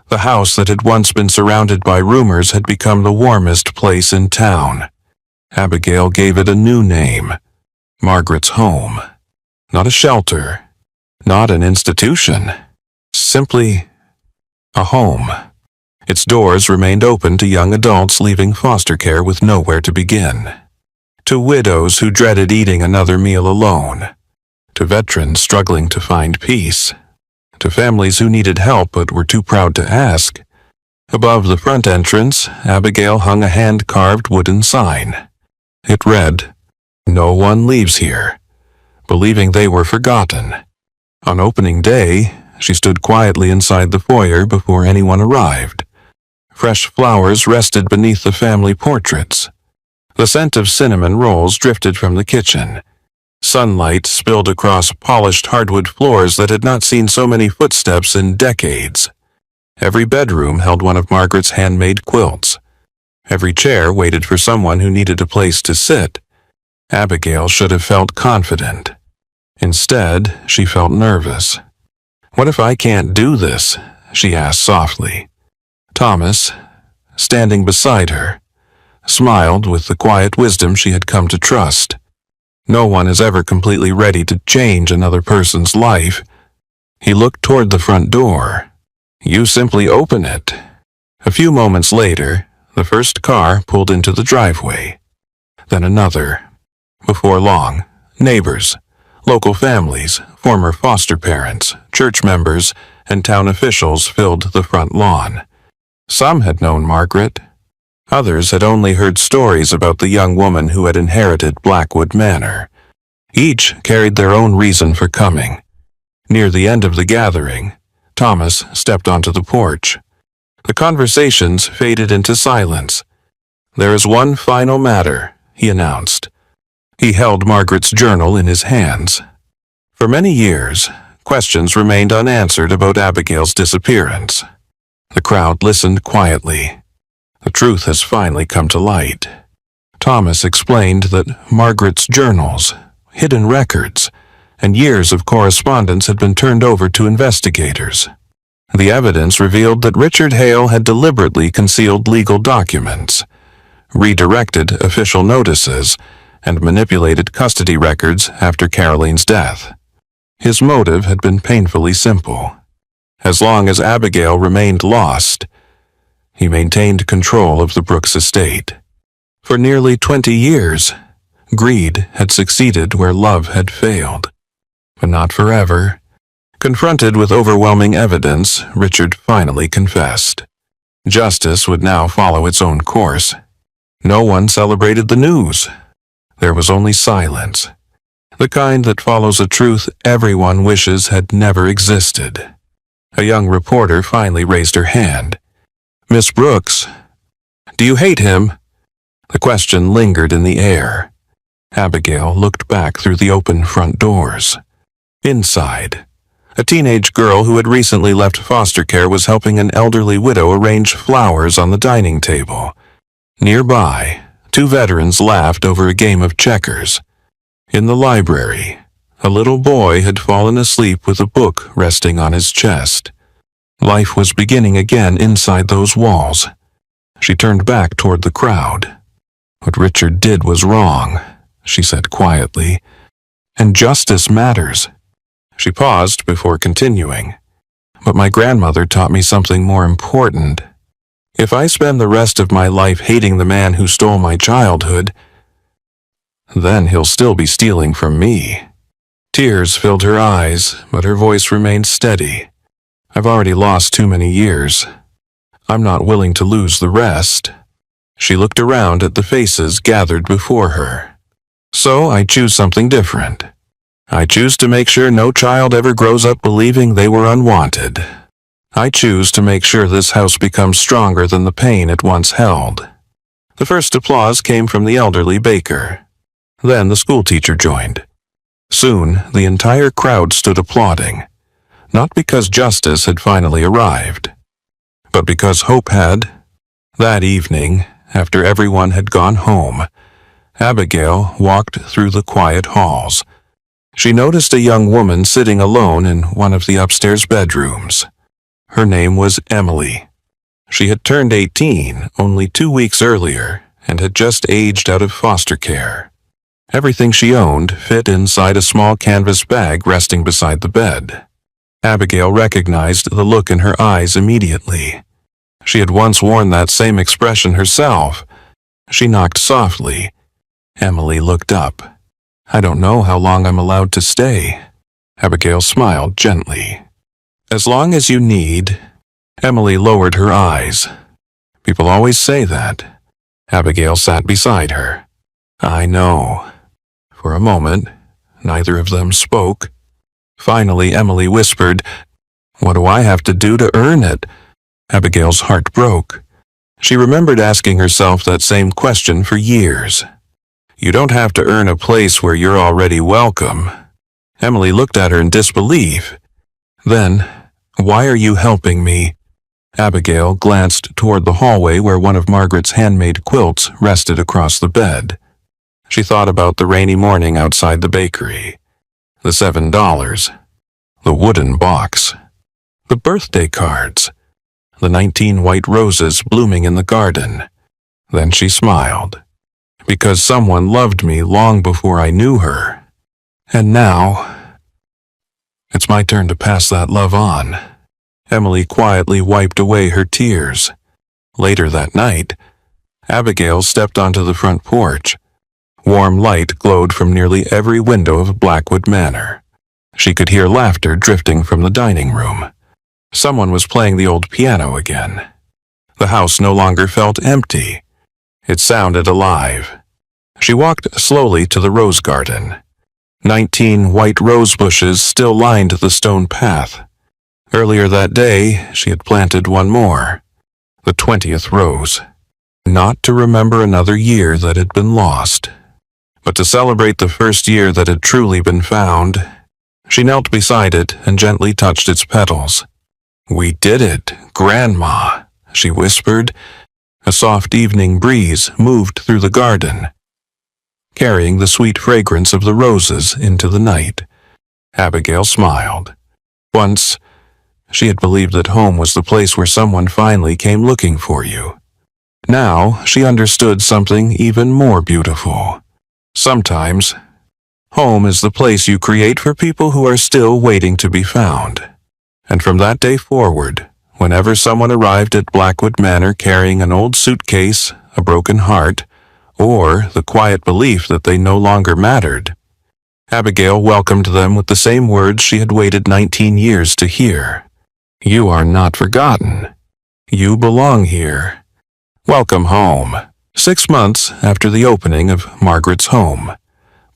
Speaker 1: the house that had once been surrounded by rumors had become the warmest place in town. Abigail gave it a new name, Margaret's home. Not a shelter, not an institution, simply a home. Its doors remained open to young adults leaving foster care with nowhere to begin, to widows who dreaded eating another meal alone, to veterans struggling to find peace, to families who needed help but were too proud to ask. Above the front entrance, Abigail hung a hand-carved wooden sign. It read, "No one leaves here," believing they were forgotten. On opening day, she stood quietly inside the foyer before anyone arrived. Fresh flowers rested beneath the family portraits. The scent of cinnamon rolls drifted from the kitchen. Sunlight spilled across polished hardwood floors that had not seen so many footsteps in decades. Every bedroom held one of Margaret's handmade quilts. Every chair waited for someone who needed a place to sit. Abigail should have felt confident. Instead, she felt nervous. "What if I can't do this?" she asked softly. Thomas, standing beside her, smiled with the quiet wisdom she had come to trust. No one is ever completely ready to change another person's life. He looked toward the front door. "You simply open it." A few moments later, The first car pulled into the driveway, then another. Before long, neighbors, local families, former foster parents, church members, and town officials filled the front lawn. Some had known Margaret. Others had only heard stories about the young woman who had inherited Blackwood Manor. Each carried their own reason for coming. Near the end of the gathering, Thomas stepped onto the porch. The conversations faded into silence. "There is one final matter," he announced. He held Margaret's journal in his hands. For many years, questions remained unanswered about Abigail's disappearance. The crowd listened quietly. The truth has finally come to light. Thomas explained that Margaret's journals, hidden records, and years of correspondence had been turned over to investigators. The evidence revealed that Richard Hale had deliberately concealed legal documents, redirected official notices, and manipulated custody records after Caroline's death. His motive had been painfully simple. As long as Abigail remained lost, he maintained control of the Brooks estate. For nearly 20 years, greed had succeeded where love had failed. But not forever. Confronted with overwhelming evidence, Richard finally confessed. Justice would now follow its own course. No one celebrated the news. There was only silence, the kind that follows a truth everyone wishes had never existed. A young reporter finally raised her hand. "Miss Brooks, do you hate him?" The question lingered in the air. Abigail looked back through the open front doors. Inside, a teenage girl who had recently left foster care was helping an elderly widow arrange flowers on the dining table. Nearby, two veterans laughed over a game of checkers. In the library, a little boy had fallen asleep with a book resting on his chest. Life was beginning again inside those walls. She turned back toward the crowd. "What Richard did was wrong," she said quietly, "and justice matters." She paused before continuing. "But my grandmother taught me something more important. If I spend the rest of my life hating the man who stole my childhood, then he'll still be stealing from me." Tears filled her eyes, but her voice remained steady. "I've already lost too many years. I'm not willing to lose the rest." She looked around at the faces gathered before her. "So I choose something different. I choose to make sure no child ever grows up believing they were unwanted. I choose to make sure this house becomes stronger than the pain it once held." The first applause came from the elderly baker. Then the schoolteacher joined. Soon, the entire crowd stood applauding, not because justice had finally arrived, but because hope had. That evening, after everyone had gone home, Abigail walked through the quiet halls. She noticed a young woman sitting alone in one of the upstairs bedrooms. Her name was Emily. She had turned 18 only 2 weeks earlier and had just aged out of foster care. Everything she owned fit inside a small canvas bag resting beside the bed. Abigail recognized the look in her eyes immediately. She had once worn that same expression herself. She knocked softly. Emily looked up. "I don't know how long I'm allowed to stay." Abigail smiled gently. "As long as you need." Emily lowered her eyes. "People always say that." Abigail sat beside her. "I know." For a moment, neither of them spoke. Finally, Emily whispered, "What do I have to do to earn it?" Abigail's heart broke. She remembered asking herself that same question for years. "You don't have to earn a place where you're already welcome." Emily looked at her in disbelief. Then, "Why are you helping me?" Abigail glanced toward the hallway where one of Margaret's handmade quilts rested across the bed. She thought about the rainy morning outside the bakery, the $7, the wooden box, the birthday cards, the 19 white roses blooming in the garden. Then she smiled. Because someone loved me long before I knew her. And now, it's my turn to pass that love on. Emily quietly wiped away her tears. Later that night, Abigail stepped onto the front porch. Warm light glowed from nearly every window of Blackwood Manor. She could hear laughter drifting from the dining room. Someone was playing the old piano again. The house no longer felt empty. It sounded alive. She walked slowly to the rose garden. 19 white rose bushes still lined the stone path. Earlier that day, she had planted one more, the 20th rose, not to remember another year that had been lost, but to celebrate the first year that had truly been found. She knelt beside it and gently touched its petals. "We did it, Grandma," she whispered. A soft evening breeze moved through the garden, carrying the sweet fragrance of the roses into the night. Abigail smiled. Once, she had believed that home was the place where someone finally came looking for you. Now, she understood something even more beautiful. Sometimes, home is the place you create for people who are still waiting to be found. And from that day forward, whenever someone arrived at Blackwood Manor carrying an old suitcase, a broken heart, or the quiet belief that they no longer mattered, Abigail welcomed them with the same words she had waited 19 years to hear. "You are not forgotten. You belong here. Welcome home." 6 months after the opening of Margaret's home,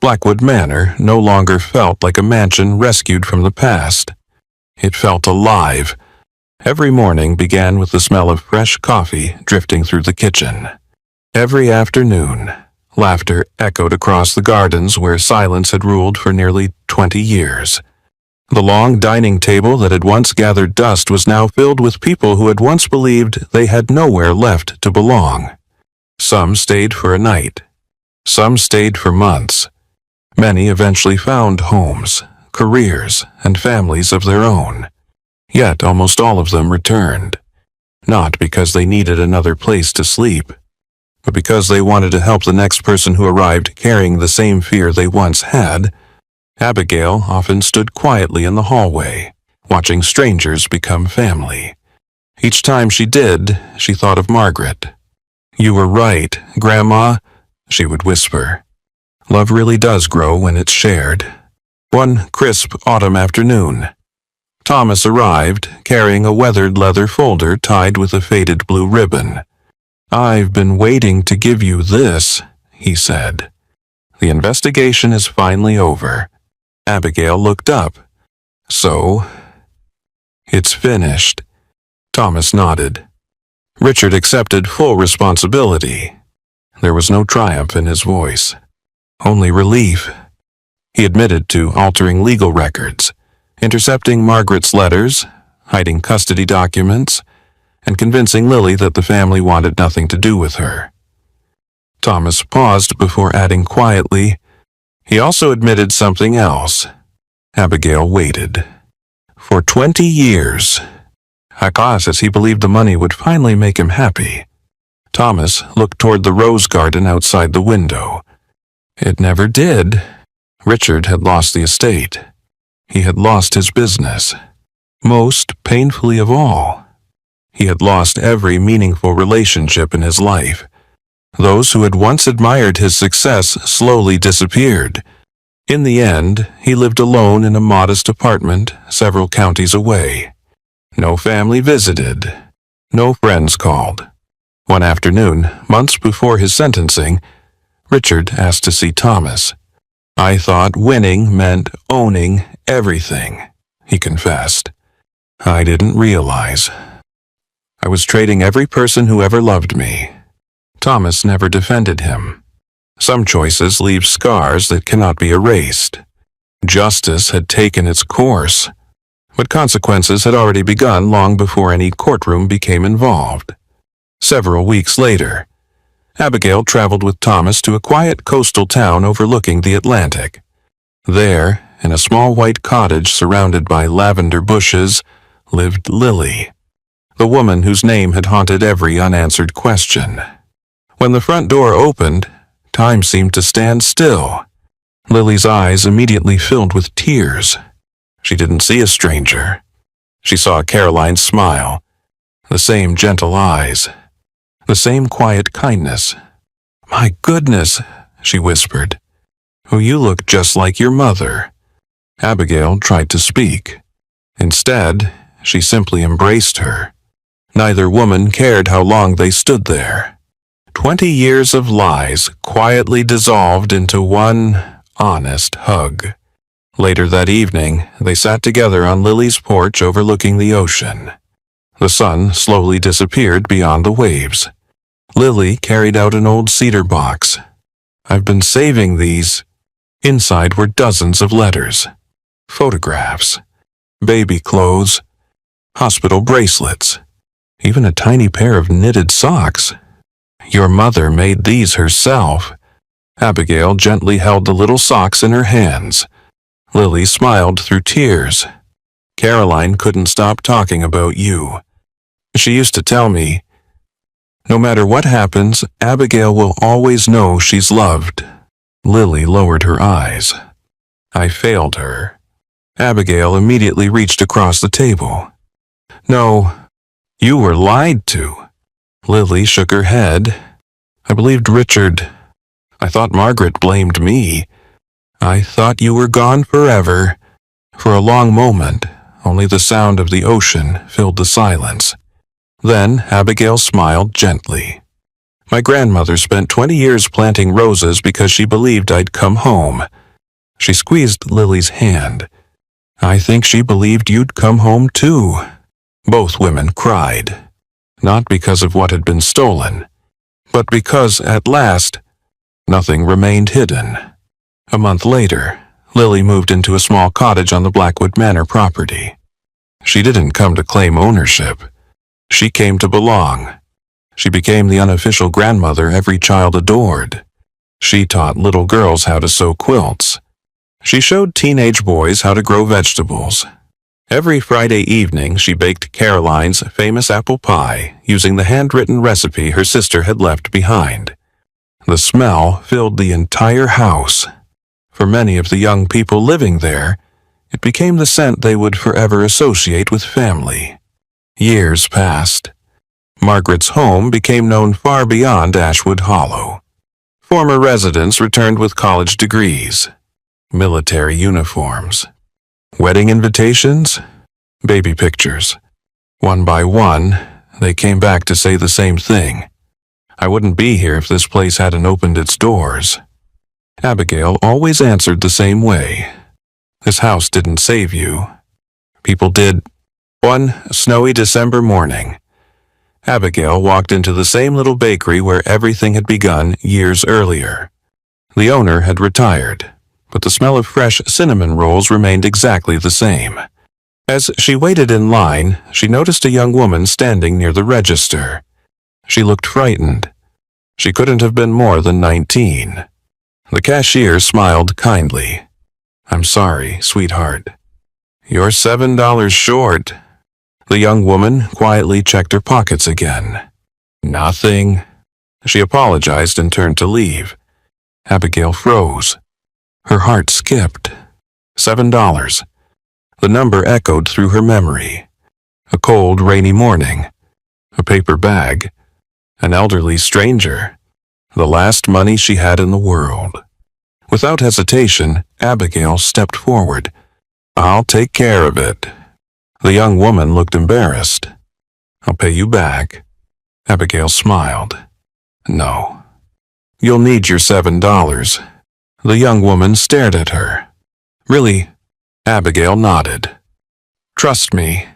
Speaker 1: Blackwood Manor no longer felt like a mansion rescued from the past. It felt alive. Every morning began with the smell of fresh coffee drifting through the kitchen. Every afternoon, laughter echoed across the gardens where silence had ruled for nearly 20 years. The long dining table that had once gathered dust was now filled with people who had once believed they had nowhere left to belong. Some stayed for a night. Some stayed for months. Many eventually found homes, careers, and families of their own. Yet almost all of them returned, not because they needed another place to sleep, but because they wanted to help the next person who arrived carrying the same fear they once had. Abigail often stood quietly in the hallway, watching strangers become family. Each time she did, she thought of Margaret. "You were right, Grandma," she would whisper. "Love really does grow when it's shared." One crisp autumn afternoon, Thomas arrived, carrying a weathered leather folder tied with a faded blue ribbon. "I've been waiting to give you this," he said. "The investigation is finally over." Abigail looked up. "So, it's finished." Thomas nodded. Richard accepted full responsibility. There was no triumph in his voice, only relief. He admitted to altering legal records, intercepting Margaret's letters, hiding custody documents, and convincing Lily that the family wanted nothing to do with her. Thomas paused before adding quietly, "He also admitted something else." Abigail waited. For 20 years, as he believed the money would finally make him happy. Thomas looked toward the rose garden outside the window. It never did. Richard had lost the estate. He had lost his business. Most painfully of all, he had lost every meaningful relationship in his life. Those who had once admired his success slowly disappeared. In the end, he lived alone in a modest apartment several counties away. No family visited. No friends called. One afternoon, months before his sentencing, Richard asked to see Thomas. "I thought winning meant owning everything," he confessed. "I didn't realize. I was trading every person who ever loved me." Thomas never defended him. Some choices leave scars that cannot be erased. Justice had taken its course, but consequences had already begun long before any courtroom became involved. Several weeks later, Abigail traveled with Thomas to a quiet coastal town overlooking the Atlantic. There, in a small white cottage surrounded by lavender bushes, lived Lily, the woman whose name had haunted every unanswered question. When the front door opened, time seemed to stand still. Lily's eyes immediately filled with tears. She didn't see a stranger. She saw Caroline's smile, the same gentle eyes, The same quiet kindness. "My goodness," she whispered. "Oh, you look just like your mother." Abigail tried to speak. Instead, she simply embraced her. Neither woman cared how long they stood there. 20 years of lies quietly dissolved into one honest hug. Later that evening, they sat together on Lily's porch overlooking the ocean. The sun slowly disappeared beyond the waves. Lily carried out an old cedar box. "I've been saving these." Inside were dozens of letters, photographs, baby clothes, hospital bracelets, even a tiny pair of knitted socks. "Your mother made these herself." Abigail gently held the little socks in her hands. Lily smiled through tears. "Caroline couldn't stop talking about you. She used to tell me, no matter what happens, Abigail will always know she's loved." Lily lowered her eyes. "I failed her." Abigail immediately reached across the table. "No, you were lied to." Lily shook her head. "I believed Richard. I thought Margaret blamed me. I thought you were gone forever." For a long moment, only the sound of the ocean filled the silence. Then Abigail smiled gently. "My grandmother spent 20 years planting roses because she believed I'd come home." She squeezed Lily's hand. "I think she believed you'd come home too." Both women cried, not because of what had been stolen, but because, at last, nothing remained hidden. A month later, Lily moved into a small cottage on the Blackwood Manor property. She didn't come to claim ownership. She came to belong. She became the unofficial grandmother every child adored. She taught little girls how to sew quilts. She showed teenage boys how to grow vegetables. Every Friday evening, she baked Caroline's famous apple pie using the handwritten recipe her sister had left behind. The smell filled the entire house. For many of the young people living there, it became the scent they would forever associate with family. Years passed. Margaret's home became known far beyond Ashwood Hollow. Former residents returned with college degrees, military uniforms, wedding invitations, baby pictures. One by one, they came back to say the same thing. "I wouldn't be here if this place hadn't opened its doors." Abigail always answered the same way. "This house didn't save you. People did." One snowy December morning, Abigail walked into the same little bakery where everything had begun years earlier. The owner had retired, but the smell of fresh cinnamon rolls remained exactly the same. As she waited in line, she noticed a young woman standing near the register. She looked frightened. She couldn't have been more than 19. The cashier smiled kindly. "I'm sorry, sweetheart. You're $7 short." The young woman quietly checked her pockets again. "Nothing." She apologized and turned to leave. Abigail froze. Her heart skipped. $7. The number echoed through her memory. A cold, rainy morning. A paper bag. An elderly stranger. The last money she had in the world. Without hesitation, Abigail stepped forward. "I'll take care of it." The young woman looked embarrassed. "I'll pay you back." Abigail smiled. "No. You'll need your $7. The young woman stared at her. "Really?" Abigail nodded. "Trust me.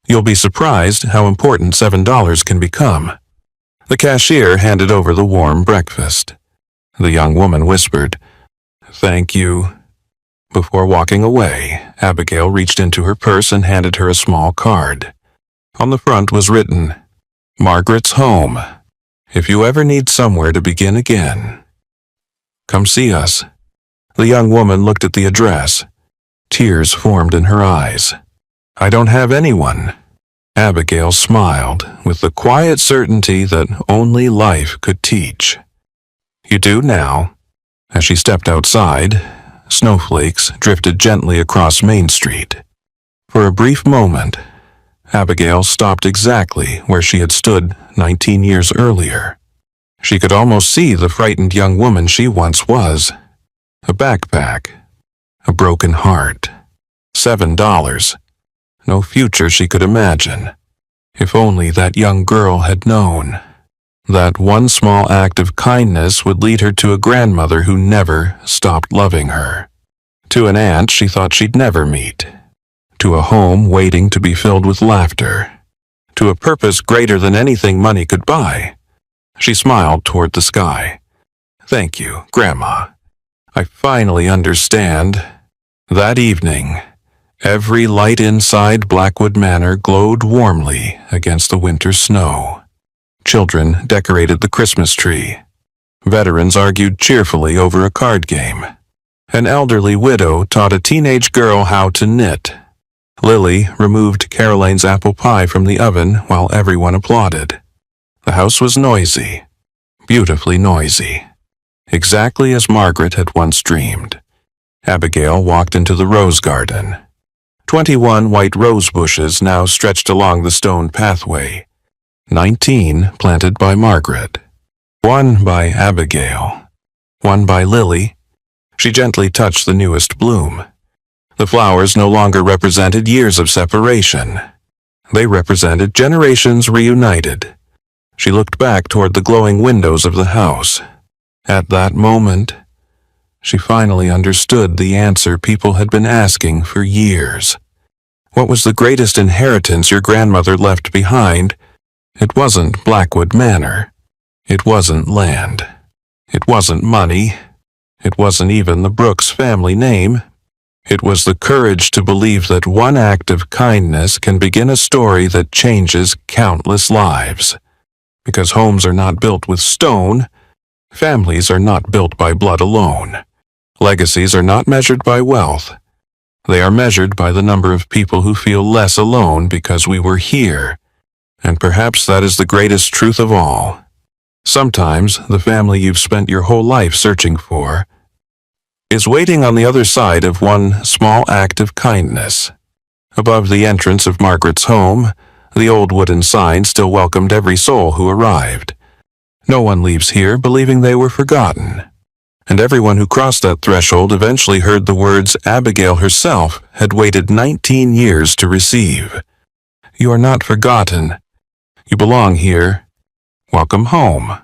Speaker 1: You'll be surprised how important $7 can become." The cashier handed over the warm breakfast. The young woman whispered, "Thank you." Before walking away, Abigail reached into her purse and handed her a small card. On the front was written, "Margaret's home. If you ever need somewhere to begin again, come see us." The young woman looked at the address. Tears formed in her eyes. "I don't have anyone." Abigail smiled with the quiet certainty that only life could teach. "You do now." As she stepped outside, snowflakes drifted gently across Main Street. For a brief moment, Abigail stopped exactly where she had stood 19 years earlier. She could almost see the frightened young woman she once was. A backpack. A broken heart. $7. No future she could imagine. If only that young girl had known. That one small act of kindness would lead her to a grandmother who never stopped loving her. To an aunt she thought she'd never meet. To a home waiting to be filled with laughter. To a purpose greater than anything money could buy. She smiled toward the sky. Thank you, Grandma. I finally understand. That evening, every light inside Blackwood Manor glowed warmly against the winter snow. Children decorated the Christmas tree. Veterans argued cheerfully over a card game. An elderly widow taught a teenage girl how to knit. Lily removed Caroline's apple pie from the oven while everyone applauded. The house was noisy, beautifully noisy, exactly as Margaret had once dreamed. Abigail walked into the rose garden. 21 white rose bushes now stretched along the stone pathway. 19 planted by Margaret. 1 by Abigail. 1 by Lily. She gently touched the newest bloom. The flowers no longer represented years of separation. They represented generations reunited. She looked back toward the glowing windows of the house. At that moment, she finally understood the answer people had been asking for years. What was the greatest inheritance your grandmother left behind? It wasn't Blackwood Manor. It wasn't land. It wasn't money. It wasn't even the Brooks family name. It was the courage to believe that one act of kindness can begin a story that changes countless lives. Because homes are not built with stone, families are not built by blood alone. Legacies are not measured by wealth. They are measured by the number of people who feel less alone because we were here. And perhaps that is the greatest truth of all. Sometimes the family you've spent your whole life searching for is waiting on the other side of one small act of kindness. Above the entrance of Margaret's home, the old wooden sign still welcomed every soul who arrived. No one leaves here believing they were forgotten. And everyone who crossed that threshold eventually heard the words Abigail herself had waited 19 years to receive. You are not forgotten. You belong here. Welcome home.